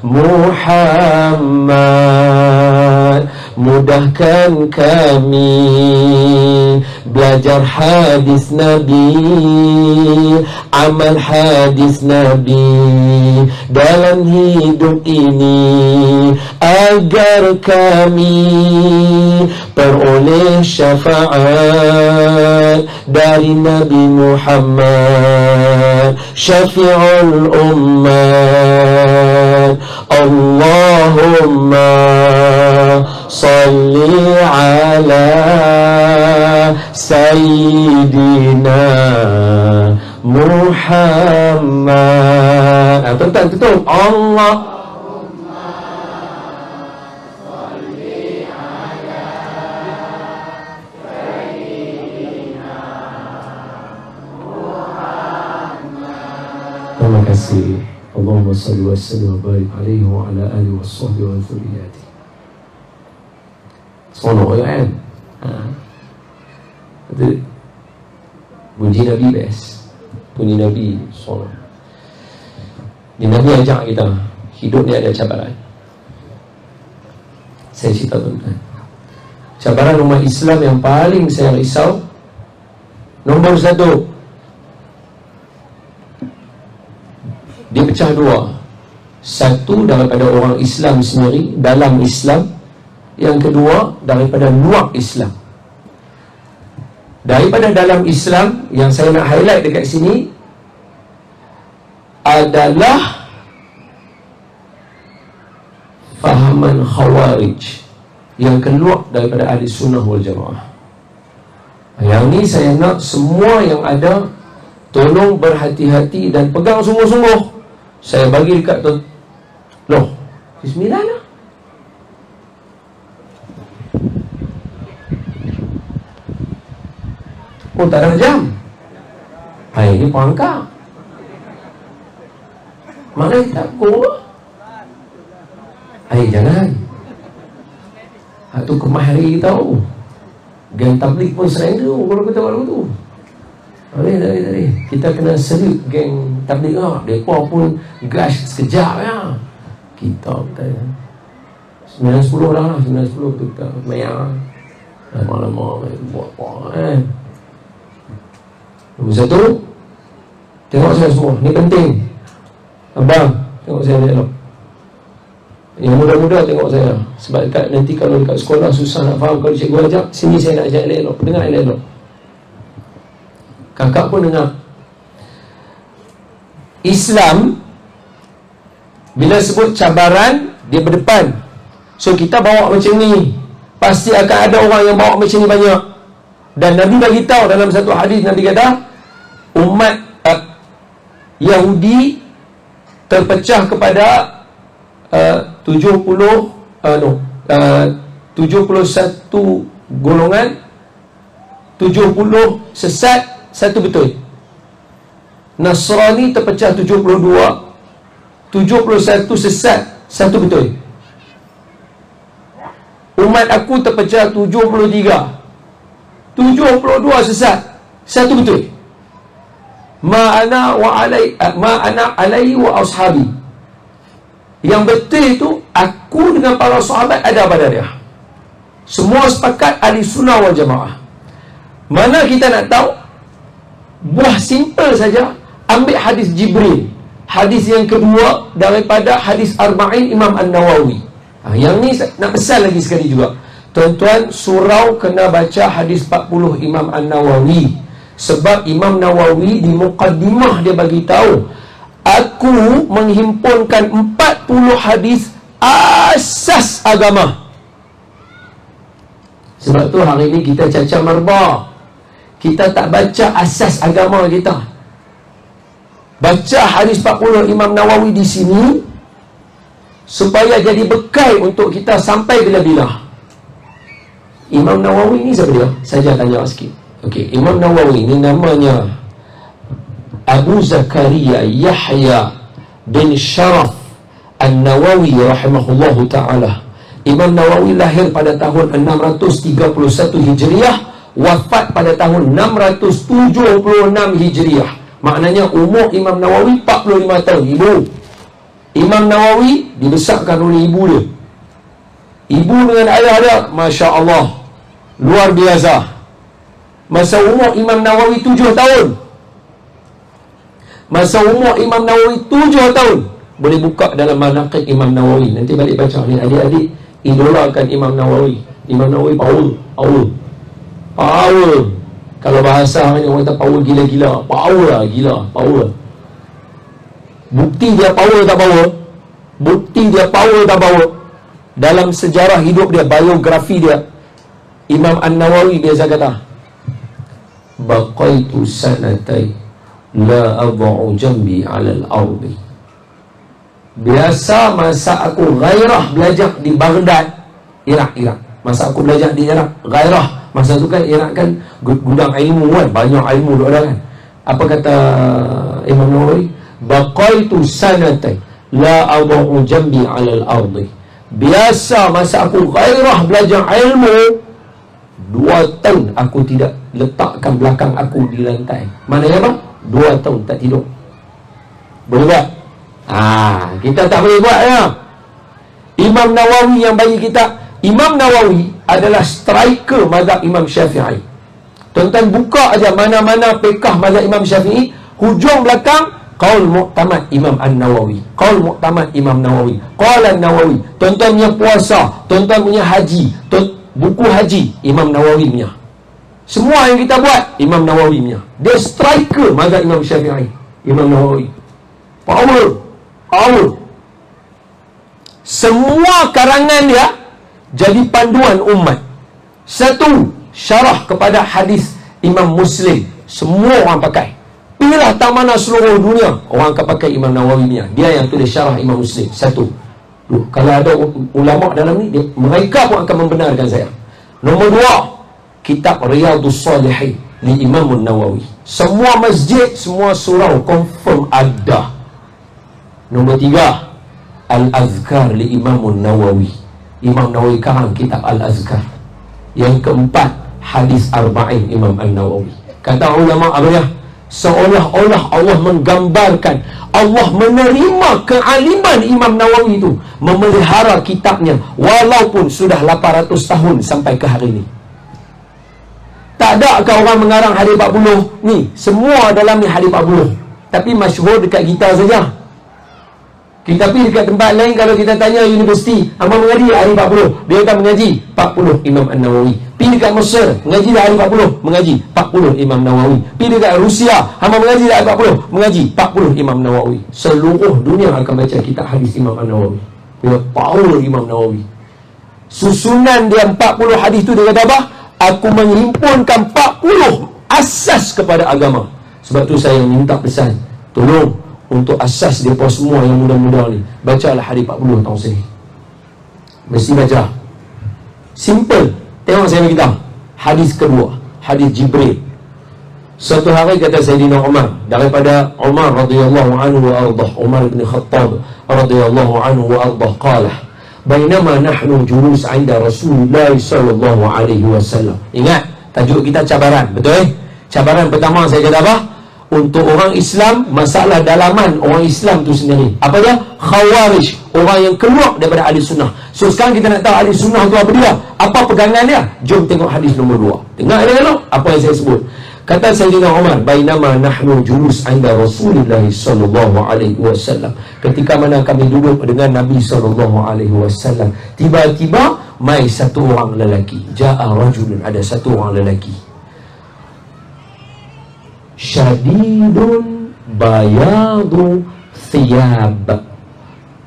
Muhammad. Mudahkan kami belajar hadis Nabi, amal hadis Nabi dalam hidup ini, agar kami peroleh syafaat dari Nabi Muhammad, syafi'ul ummat. Allahumma salli ala Sayyidina Muhammad. Tuan-tuan, tutup. Allah. Terima kasih. Allahumma salli wa sallim wa barik alaihi wa ala alihi wa sahbihi wa dhurriyyati. Sonok kan? Itu bunyi Nabi best. Bunyi Nabi sonok. Di Nabi ajak kita, hidup ni ada cabaran. Saya cerita tuan-tuan, cabaran umat Islam yang paling saya risau, nombor satu, dia pecah dua. Satu daripada orang Islam sendiri dalam Islam, yang kedua daripada luar Islam. Daripada dalam Islam, yang saya nak highlight dekat sini adalah fahaman Khawarij yang keluar daripada Ahli Sunnah wal Jamaah. Yang ni saya nak semua yang ada tolong berhati-hati dan pegang sungguh-sungguh. Saya bagi dekat tu. Loh, bismillah lah. Oh, tak ada jam. Hai, ni perangkap. Mana tak pukul? Hai, jangan. Itu kemahari tahu. Geng tablik pun serang tu. Kalau kita baru tu. Dari. Kita kena salute geng tablik lah. Mereka pun gash sekejap ya. Kitab tanya 9-10 dah lah, 9-10 tu kita mayang lama-lama buat apa Nombor 1, tengok saya semua, ni penting. Abang, tengok saya elok. Yang muda-muda tengok saya. Sebab nanti kalau dekat sekolah susah nak faham. Kalau cikgu ajak, sini saya nak ajak elok. Dengar elok. Kakak pun dengar. Islam bila sebut cabaran, dia berdepan. So kita bawa macam ni, pasti akan ada orang yang bawa macam ni banyak. Dan Nabi bagi tahu dalam satu hadis, Nabi kata umat Yahudi terpecah kepada 71 golongan, 70 sesat, 1 betul. Nasrani terpecah 72, 71 sesat, 1 betul. Umat aku terpecah 73, 72 sesat, 1 betul. Ma ana alai wa ashabi. Yang betul itu aku dengan para sahabat ada pada dia. Semua sepakat ahli sunnah wal jamaah. Mana kita nak tahu? Buah simple saja. Ambil hadis Jibril, hadis yang kedua daripada hadis Arba'in Imam An-Nawawi. Yang ni nak pesan lagi sekali juga. Tuan-tuan, surau kena baca hadis 40 Imam An-Nawawi. Sebab Imam Nawawi di muqaddimah dia bagi tahu, aku menghimpunkan 40 hadis asas agama. Sebab tu hari ni kita cacat marba. Kita tak baca asas agama kita. Baca hadis 40 Imam Nawawi di sini supaya jadi bekal untuk kita sampai bila-bila. Imam Nawawi ni siapa dia? Saya tanya sikit. Okey, Imam Nawawi ni namanya Abu Zakaria Yahya bin Sharaf An-Nawawi rahimahullahu ta'ala. Imam Nawawi lahir pada tahun 631 Hijriah, wafat pada tahun 676 Hijriah. Maknanya umur Imam Nawawi 45 tahun. Ibu Imam Nawawi dibesarkan oleh ibu dia. Ibu dengan ayah dia, Masya Allah, luar biasa. Masa umur Imam Nawawi 7 tahun. Masa umur Imam Nawawi 7 tahun. Boleh buka dalam manaqib Imam Nawawi. Nanti balik baca ni, adik-adik idolakan Imam Nawawi. Imam Nawawi power. Kalau bahasa ni orang kata power gila-gila. Power. Bukti dia power tak power. Dalam sejarah hidup dia, biografi dia, Imam An-Nawawi biasa kata, baqaitu sanatai la ad'u jambi 'ala al-ardi. Biasa masa aku gairah belajar di Baghdad, Iraq. Masa aku belajar di Iraq, gairah. Masa tu kan Iraq kan gudang ilmu kan, banyak ilmu duk ada kan. Apa kata Imam Nawawi? Baqaitu sanatai la ad'u jambi 'ala al-ardi. Biasa masa aku gairah belajar ilmu, 2 tahun aku tidak letakkan belakang aku di lantai. Maknanya apa? 2 tahun tak tidur. Boleh buat? Kita tak boleh buat ya. Imam Nawawi yang bagi kita, Imam Nawawi adalah striker mazhab Imam Syafi'i. Tuan-tuan buka aja mana-mana fiqh mazhab Imam Syafi'i, hujung belakang qaul mu'tamad Imam An-Nawawi, qaul mu'tamad Imam Nawawi, qala An-Nawawi. Tuan-tuan punya puasa, tuan-tuan punya haji, buku haji Imam Nawawi punya. Semua yang kita buat Imam Nawawi punya. Dia striker mazhab Imam Syafi'i. Imam Nawawi power. Semua karangan dia jadi panduan umat. Satu, syarah kepada hadis Imam Muslim. Semua orang pakai. Pilihlah tak mana seluruh dunia, orang akan pakai Imam Nawawi punya. Dia yang tulis syarah Imam Muslim. Satu. Kalau ada ulama dalam ni, mereka pun akan membenarkan saya. Nombor 2, kitab Riyadhus Salihin li Imam Nawawi. Semua masjid, semua surau confirm ada. Nombor 3, Al-Azkar li Imam Nawawi. Imam Nawawi karang kitab Al-Azkar. Yang keempat, hadis Arba'in Imam An-Nawawi. Kata ulama apa dia? Seolah-olah Allah menggambarkan, Allah menerima kealiman Imam Nawawi itu, memelihara kitabnya walaupun sudah 800 tahun sampai ke hari ini. Tak ada ke orang mengarang hadis 40 ni? Semua dalam ni hadis 40, tapi masyhur dekat kita saja. Kita pergi dekat tempat lain, kalau kita tanya universiti, hangpa mengaji hadis 40, dia akan mengaji 40 Imam An-Nawawi. Pergi dekat Mesir, mengaji hadis 40, mengaji 40 Imam Nawawi. Pergi dekat Rusia, hangpa mengaji hadis 40, mengaji 40 Imam Nawawi. Seluruh dunia akan baca kitab hadis Imam An-Nawawi. Dia power Imam Nawawi. Susunan dia 40 hadis tu, dia kata apa? Aku menghimpunkan 40 asas kepada agama. Sebab tu saya minta pesan, tolong untuk asas mereka semua yang muda-muda ni, bacalah hadis 40 tahun sini. Mesti baca. Simple. Tengok saya beritahu. Hadis kedua, hadis Jibril. Suatu hari kata Sayyidina Umar, daripada Umar radhiyallahu anhu wa ardah, Umar bin Khattab radhiyallahu anhu wa ardah, qala bainama nahnu julus 'inda Rasulullah sallallahu alaihi wasallam. Ingat tajuk kita cabaran, betul? Cabaran pertama saya kata apa? Untuk orang Islam, masalah dalaman orang Islam tu sendiri. Apa dia? Khawarij, orang yang keluar daripada ahli sunnah. So sekarang kita nak tahu ahli sunnah tu apa dia, apa pegangan dia. Jom tengok hadis nombor 2. Dengar dulu apa yang saya sebut. Kata Sayyidina Umar, bainama nahnu julus 'inda Rasulillah sallallahu alaihi wasallam. Ketika mana kami duduk dengan Nabi sallallahu alaihi wasallam, tiba-tiba mai satu orang lelaki. Ja'a rajulun, ada satu orang lelaki. Syadidun bayadu thiyab,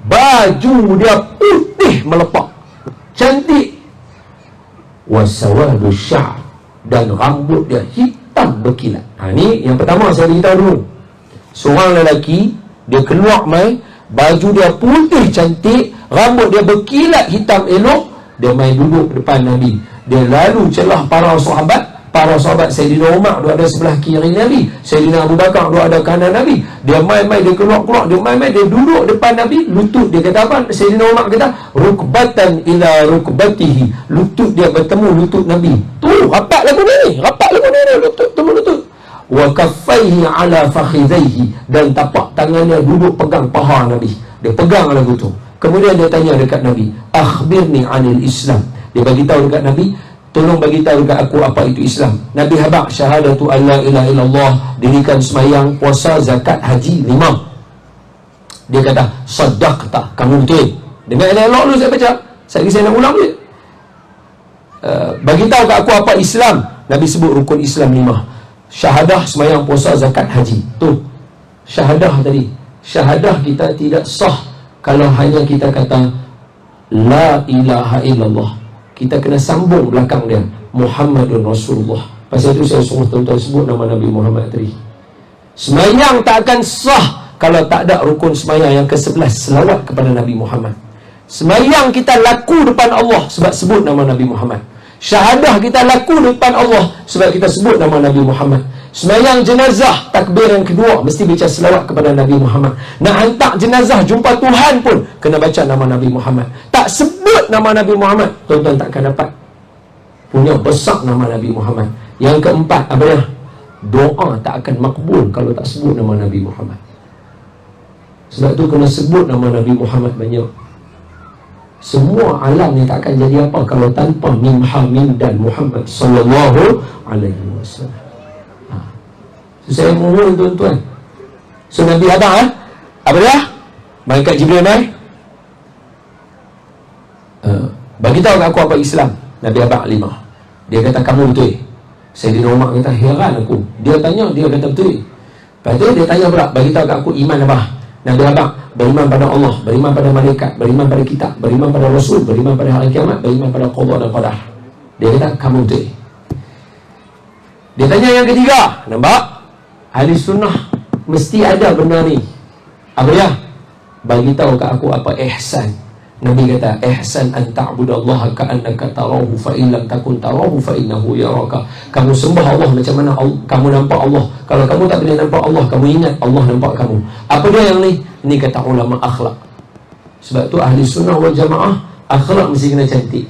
baju dia putih melepak, cantik. Wasawadu sya'r, dan rambut dia hitam berkilat. Ni yang pertama saya beritahu dulu. Seorang lelaki, dia keluar mai, baju dia putih cantik, rambut dia berkilat hitam elok. Dia mai duduk depan Nabi. Dia lalu celah para sahabat. Para sahabat, Sayyidina Umar dia ada sebelah kiri Nabi, Sayyidina Abu Bakar dia ada kanan Nabi. Dia mai-mai, dia keluar-keluar, dia mai-mai, dia duduk depan Nabi. Lutut dia kata apa? Sayyidina Umar kata rukbatan ila rukbatihi, lutut dia bertemu lutut Nabi. Tu rapat lagu ni, rapat lagu ni, lutut temu lutut. Wa kaffaihi ala fakhidaihi, dan tapak tangannya duduk pegang paha Nabi. Dia pegang lagu tu. Kemudian dia tanya dekat Nabi, akhbirni anil Islam. Dia bagi tahu dekat Nabi, tolong bagi tahu dekat aku apa itu Islam. Nabi habaq syahadatu alla ilaha illallah, dirikan semayang, puasa, zakat, haji 5. Dia kata saddaqta, kamu betul. Dengar elok dulu saya baca. Saya nak ulang je. Bagi tahu kat aku apa Islam. Nabi sebut rukun Islam 5. Syahadah, semayang, puasa, zakat, haji. Tu syahadah tadi. Syahadah kita tidak sah kalau hanya kita kata la ilaha illallah. Kita kena sambung belakang dia Muhammadun Rasulullah. Pasal itu saya suruh tuan-tuan sebut nama Nabi Muhammad tadi. Semayang tak akan sah kalau tak ada rukun semayang yang ke-11, selawat kepada Nabi Muhammad. Semayang kita laku depan Allah sebab sebut nama Nabi Muhammad. Syahadah kita laku depan Allah sebab kita sebut nama Nabi Muhammad. Semayang jenazah, takbir yang kedua mesti baca selawat kepada Nabi Muhammad. Nak hantar jenazah jumpa Tuhan pun kena baca nama Nabi Muhammad. Tak sebut nama Nabi Muhammad, tuan-tuan takkan dapat punya besar nama Nabi Muhammad. Yang keempat, apa dia? Doa tak akan makbul kalau tak sebut nama Nabi Muhammad. Sebab tu kena sebut nama Nabi Muhammad banyak. Semua alam ni tak akan jadi apa kalau tanpa mim ha mim dan Muhammad sallallahu alaihi wasallam. So, saya mohon tuan-tuan. So Nabi abang apa dia? Malaikat Jibril mai, bagi tahu aku apa Islam. Nabi abang 5. Dia kata kamu betul. Sayyidina Umar kata heran aku. Dia tanya, dia kata betul. Lepas tu dia tanya pula, bagi tahu aku iman apa? Nabi abang beriman pada Allah, beriman pada malaikat, beriman pada kitab, beriman pada Rasul, beriman pada hari kiamat, beriman pada qada dan qadar. Dia kata kamu betul. Dia tanya yang ketiga, nampak? Ahli sunnah mesti ada benda ni. Apa dia? Bagi tahu kat aku apa ihsan. Nabi kata ihsan an ta'budallaha ka'annaka tarahu fa in lam takun tarahu fa innahu yaraka. Kamu sembah Allah macam mana kamu nampak Allah. Kalau kamu tak boleh nampak Allah, kamu ingat Allah nampak kamu. Apa dia yang ni? Ni kata ulama akhlak. Sebab tu ahli sunnah wal jamaah akhlak mesti kena cantik.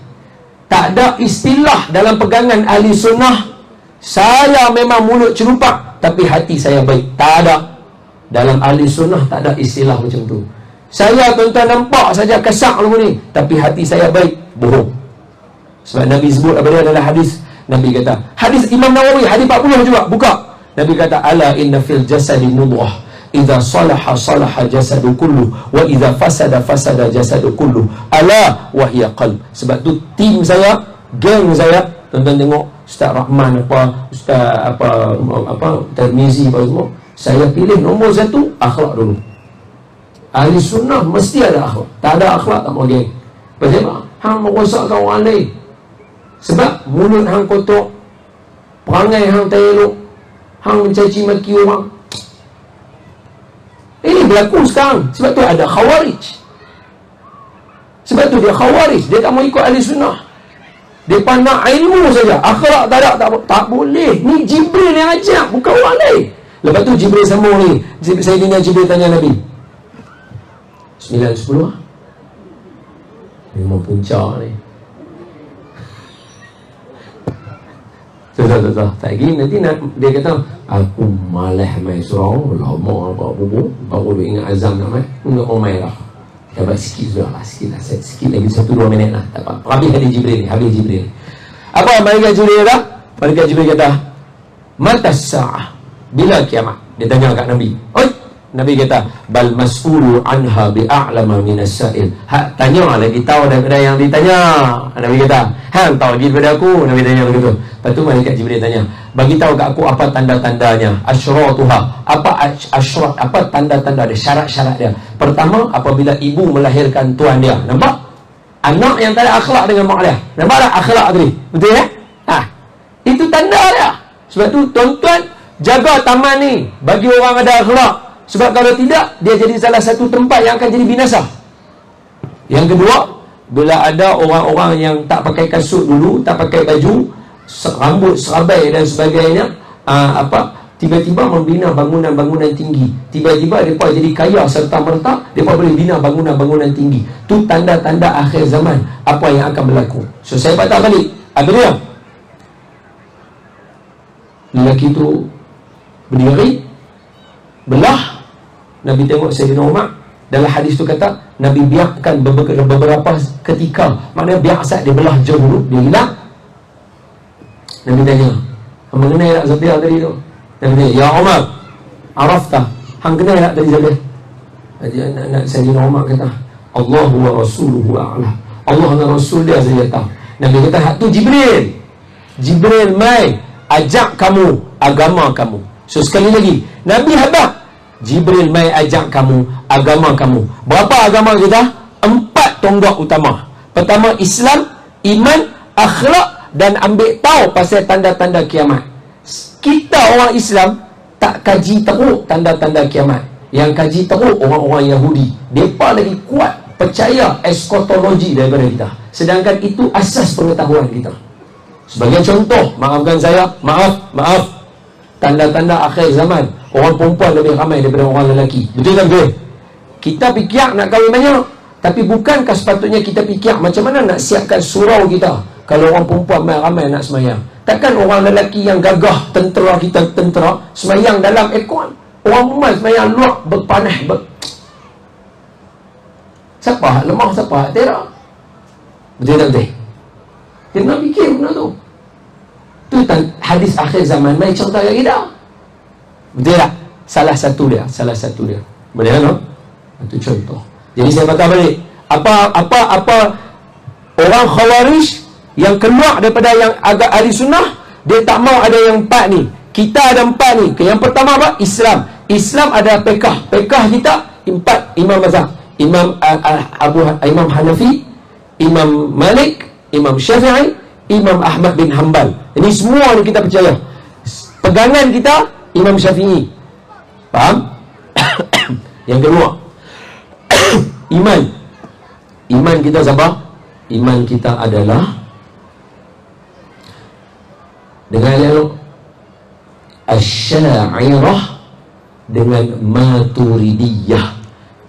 Tak ada istilah dalam pegangan ahli sunnah saya memang mulut cerupak, tapi hati saya baik. Tak ada. Dalam ahli sunnah tak ada istilah macam tu. Saya tuan-tuan nampak saja kesak lagu ni, tapi hati saya baik. Bohong. Sebab Nabi sebut apa dia adalah hadis. Nabi kata, hadis Imam Nawawi, hadis 40 juga, buka. Nabi kata, ala inna fil jasadi mudghah, idza salaha salaha jasadu kullu, wa idza fasada fasada jasadu kullu, ala wa hiya qalb. Sebab tu tim saya, geng saya, tuan-tuan tengok Ustaz Rahman Ustaz Tirmizi apa semua, saya pilih nombor 1 akhlak dulu. Ahli sunnah mesti ada akhlak. Tak ada akhlak tak mau geng. Pasal hang merosakkan orang lain. Sebab mulut hang kotor, perangai hang tak elok, hang mencaci maki orang. Ini berlaku sekarang. Sebab tu ada khawarij. Sebab tu dia khawarij. Dia tak mau ikut ahli sunnah. Dia pandang ilmu saja. Akhlak tak ada, tak boleh. Ni Jibril yang ajak, bukan orang lain. Lepas tu Jibril sambung ni. Sayyidina Jibril tanya Nabi. 9-10 lah. Memang puncak ni. Tak lagi nanti dia kata, aku malah main surau, lama apa bubu, baru dia ingat azam nak main, enggak mau main lah. Dapat sikit sudah lah, sikit lagi 1-2 minit lah, tak apa. Habis hadis Jibril ni, habis Jibril. Apa malaikat Jibril kata? Malaikat Jibril kata, mata sa'ah, bila kiamat? Dia tanya kat Nabi. Oi, Nabi kata, bal mas'ulu anha bi'a'lama minas sa'il. Hak tanya lagi tahu daripada yang ditanya. Nabi kata, hang tahu lagi daripada aku. Nabi tanya begitu. Lepas tu malaikat Jibril tanya, bagi tahu kat aku apa tanda-tandanya, asyratuha, apa asyrat, apa tanda-tanda dia, syarat-syarat dia. Pertama, apabila ibu melahirkan tuan dia. Nampak? Anak yang tak ada akhlak dengan mak dia. Nampak tak akhlak tadi? Betul ya? Itu tanda dia. Sebab tu tuan-tuan jaga taman ni bagi orang ada akhlak. Sebab kalau tidak, dia jadi salah satu tempat yang akan jadi binasa. Yang kedua, bila ada orang-orang yang tak pakai kasut dulu, tak pakai baju, rambut serabai dan sebagainya, tiba-tiba membina bangunan-bangunan tinggi. Tiba-tiba mereka jadi kaya serta merta, mereka boleh bina bangunan-bangunan tinggi. Itu tanda-tanda akhir zaman, apa yang akan berlaku. So saya patah balik. Apa dia? Lelaki itu berdiri, belah. Nabi tengok Sayyidina Umar. Dalam hadis tu kata, Nabi biarkan beberapa ketika. Maknanya biasa dia belah jauh dulu, dia hilang. Nabi tanya, mengenai tak Zabir tadi tu? Nabi tanya, ya Umar, Araftah, hang kenal tak tadi Zabir? Sayyidina Umar kata, Allahu wa Rasuluhu a'lam. Allah dan Rasul dia saja tahu. Nabi kata, hak tu Jibril. Jibril mai ajak kamu agama kamu. So sekali lagi, Nabi habaq, Jibril mai ajak kamu agama kamu. Berapa agama kita? 4 tonggak utama. Pertama Islam, iman, akhlak, dan ambil tahu pasal tanda-tanda kiamat. Kita orang Islam tak kaji teruk tanda-tanda kiamat. Yang kaji teruk orang-orang Yahudi. Mereka lagi kuat percaya eskatologi daripada kita. Sedangkan itu asas pengetahuan kita. Sebagai contoh, maafkan saya, maaf, tanda-tanda akhir zaman, orang perempuan lebih ramai daripada orang lelaki. Betul tak betul? Kita fikir nak kahwin banyak, tapi bukankah sepatutnya kita fikir macam mana nak siapkan surau kita kalau orang perempuan ramai nak semayang? Takkan orang lelaki yang gagah, tentera kita tentera, semayang dalam aircon. Orang perempuan semayang luar berpanas siapa hak lemah, siapa hak terak? Betul tak betul? Dia nak fikir benda tu. Tu hadis akhir zaman mai contoh kat kita. Betul tak? Salah satu dia. Boleh tak? Itu contoh. Jadi saya patah balik. Apa orang Khawarij yang keluar daripada yang agak ahli sunnah, dia tak mau ada yang 4 ni. Kita ada 4 ni. Yang pertama apa? Islam ada fiqh. Fiqh kita 4 imam mazhab. Imam Hanafi, Imam Malik, Imam Syafi'i, Imam Ahmad bin Hanbal. Ini semua ni kita percaya. Pegangan kita Imam Syafi'i. Faham? Yang kedua, iman kita siapa? Iman kita adalah dengan yang Asy'ariyah dengan Maturidiyah.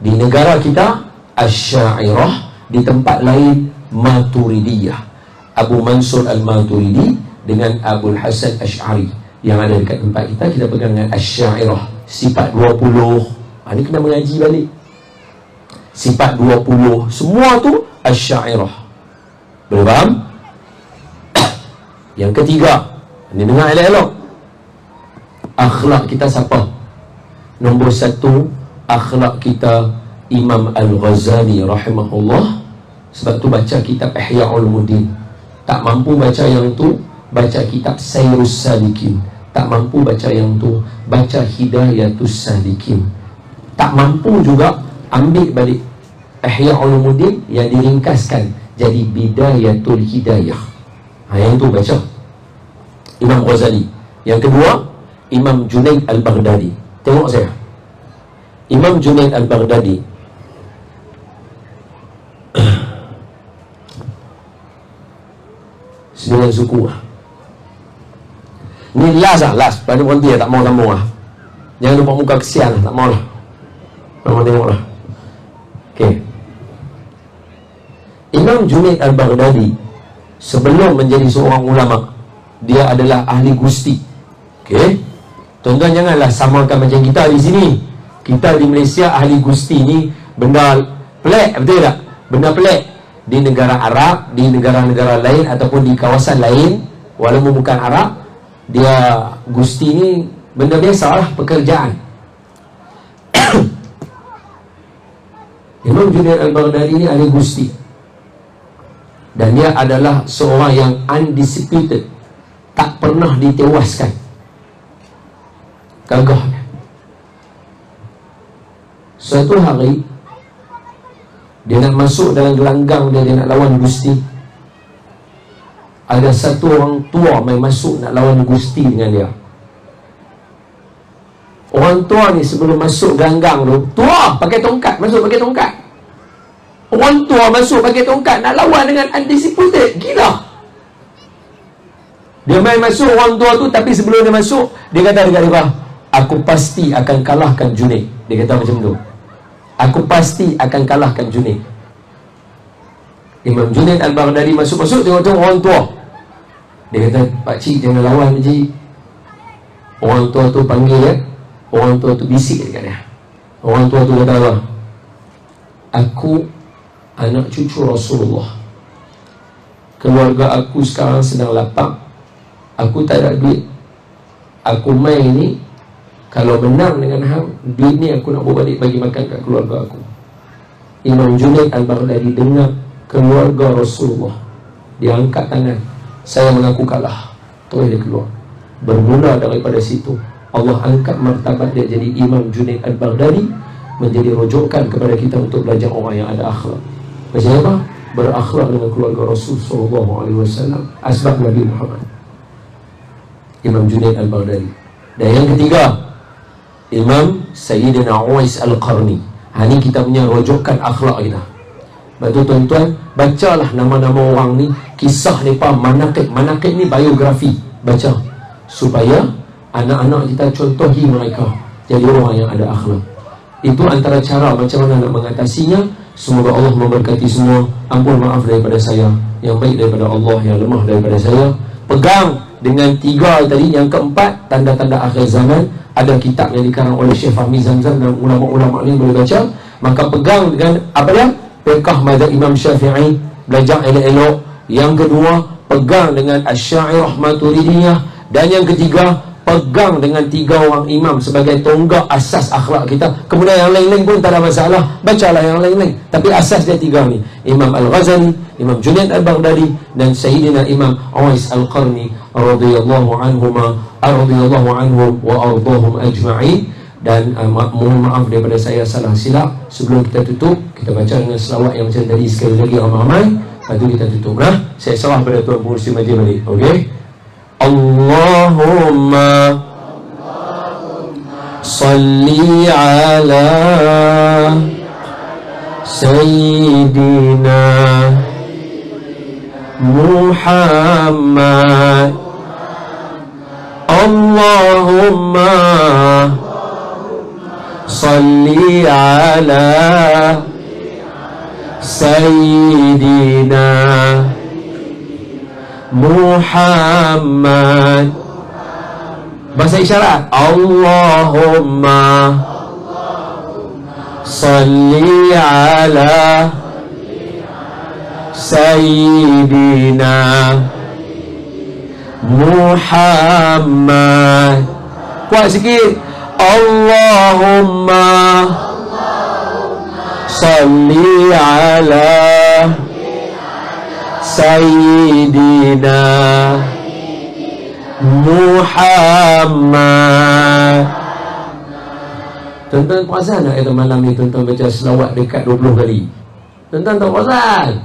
Di negara kita Asy'ariyah, di tempat lain Maturidiyah. Abu Mansur al-Maturidi dengan Abul Hasan Asy'ari. Yang ada dekat tempat kita, kita pegang dengan Asy'ariyah, sifat 20. Ini kena mengaji balik. Sifat 20, semua tu Asy'ariyah. Boleh faham? Yang ketiga, ini dengar elok-elok, akhlak kita siapa? Nombor 1, akhlak kita Imam Al-Ghazali rahimahullah. Sebab tu baca kitab Ihya Ulumuddin. Tak mampu baca yang tu, baca kitab Sayrus Salikin. Tak mampu baca yang tu, baca Hidayatus Salikin. Tak mampu juga, ambil balik Ihya Ulumuddin yang diringkaskan jadi Bidayatul Hidayah. Yang tu baca Imam Ghazali. Yang kedua, Imam Junaid Al-Baghdadi. Tengok saya, Imam Junaid Al-Baghdadi sembilan suku lah. Ni last lah, last. Pada berhenti lah, tak mau sambung lah. Jangan lupa muka kesian lah, tak mau lah. Mau tengok lah. Okay. Imam Junaid Al-Baghdadi sebelum menjadi seorang ulama, dia adalah ahli gusti. Okay. Tuan-tuan janganlah samakan macam kita di sini. Kita di Malaysia ahli gusti ni benda pelik, betul tak? Benda pelik. Di negara Arab, di negara-negara lain ataupun di kawasan lain, walaupun bukan Arab, dia gusti ni benda biasa lah, pekerjaan. Imam Junaid Al-Baghdadi ni ahli gusti, dan dia adalah seorang yang undisputed, tak pernah ditewaskan. Gagah. Suatu hari dia nak masuk dalam gelanggang dia nak lawan gusti. Ada satu orang tua main masuk nak lawan gusti dengan dia. Orang tua ni sebelum masuk gelanggang tu, tua pakai tongkat, masuk pakai tongkat. Orang tua masuk pakai tongkat nak lawan dengan undisputed. Gila. Dia main masuk orang tua tu, tapi sebelum dia masuk, dia kata dekat dia, aku pasti akan kalahkan Junaid. Dia kata macam tu. Aku pasti akan kalahkan Junaid. Imam Junaid Al-Baghdadi masuk-masuk, tengok-tengok orang tua. Dia kata, pakcik jangan lawan pakcik. Orang tua tu panggil dia. Orang tua tu bisik dekat dia. Orang tua tu kata apa? Aku anak cucu Rasulullah. Keluarga aku sekarang sedang lapang. Aku tak ada duit. Aku main ni, kalau menang dengan hang, duit ni aku nak bawa balik bagi makan kat keluarga aku. Imam Junaid Al-Baghdadi dengar keluarga Rasulullah, dia angkat tangan, saya mengaku kalah. Terus dia keluar. Bermula daripada situ, Allah angkat martabat dia jadi Imam Junaid Al-Baghdadi, menjadi rujukan kepada kita untuk belajar orang yang ada akhlak. Macam apa? Berakhlak dengan keluarga Rasul SAW, asbab Nabi Muhammad. Imam Junaid Al-Baghdadi. Dan yang ketiga, Imam Sayyidina Uwais Al-Qarni. Ini kita punya rujukan akhlak kita. Betul tuan-tuan, bacalah nama-nama orang ni, kisah mereka, manaqib. Manaqib ni biografi. Baca supaya anak-anak kita contohi mereka jadi orang yang ada akhlak. Itu antara cara macam mana nak mengatasinya. Semoga Allah memberkati semua. Ampun maaf daripada saya, yang baik daripada Allah, yang lemah daripada saya. Pegang dengan 3 tadi. Yang keempat, tanda-tanda akhir zaman. Ada kitab yang dikarang oleh Syekh Fahmi Zamzam dan ulama-ulama ni boleh baca. Maka pegang dengan apa dia? Fiqh mazhab Imam Syafi'i, belajar elok-elok. Yang kedua, pegang dengan Asy'ariyah Maturidiyah. Dan yang ketiga, pegang dengan 3 orang imam sebagai tonggak asas akhlak kita. Kemudian yang lain-lain pun tak ada masalah, bacalah yang lain-lain. Tapi asas dia 3 ni, Imam Al-Ghazali, Imam Junaid Al-Baghdadi, dan Sayyidina Imam Uwais Al-Qarni radhiyallahu anhum wa ardahum ajma'in. Dan mohon maaf daripada saya salah silap. Sebelum kita tutup, kita baca dengan selawat yang macam tadi sekali lagi ramai-ramai. Lepas tu kita tutup lah. Saya serah pada Tuan Pengurusi Majlis balik. Okey? Allahumma salli ala Sayyidina Muhammad. Allahumma salli ala Sayyidina Muhammad. Bahasa isyarat. Allahumma salli ala Sayyidina Muhammad. Kuat sikit. Allahumma salli ala Sayyidina Muhammad. Tuan-tuan perasan tak kata malam ni tuan-tuan baca selawat dekat 20 kali? Tuan-tuan tak perasan?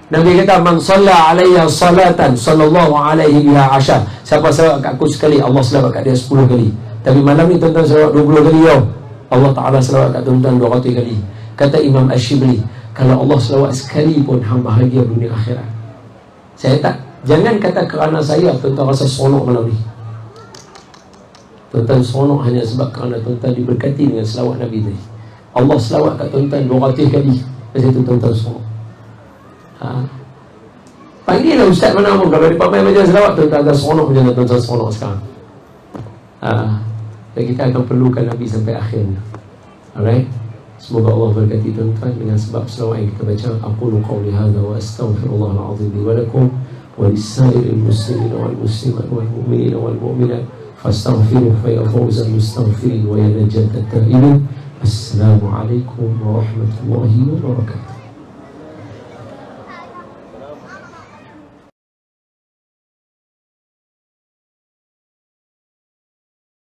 Nabi kata man shalla alayya salatan sallallahu alaihi biha asyar. Siapa selawat kat aku sekali, Allah selawat kat dia 10 kali. Tapi malam ni tuan-tuan selawat 20 kali tau. Allah Ta'ala selawat kat tuan-tuan 200 kali. Kata Imam Ash-Shibli, kalau Allah selawat sekali pun hang bahagia dunia akhirat. Saya tak, jangan kata kerana saya tuan-tuan rasa seronok malam ni. Tuan-tuan seronok hanya sebab kerana tuan-tuan diberkati dengan selawat Nabi tadi. Allah selawat kat tuan-tuan 200 kali. Jadi tuan-tuan seronok. Panggillah ustaz mana pun, kalau dipakai baca selawat tuan-tuan akan seronok macam tuan-tuan seronok sekarang. Dan kita akan perlukan Nabi sampai akhirnya. Alright. Semoga Allah berkati tuan-tuan dengan sebab selawat yang kita baca. Aqulu qawli hadza wa astaghfirullahal azim li wa lakum wa lissairil muslimin wal muslimat wal mu'minin wal mu'minat fastaghfiruhu fa ya fawzal mustaghfirin wa ya najatat taibin. Assalamu alaikum warahmatullahi wabarakatuh.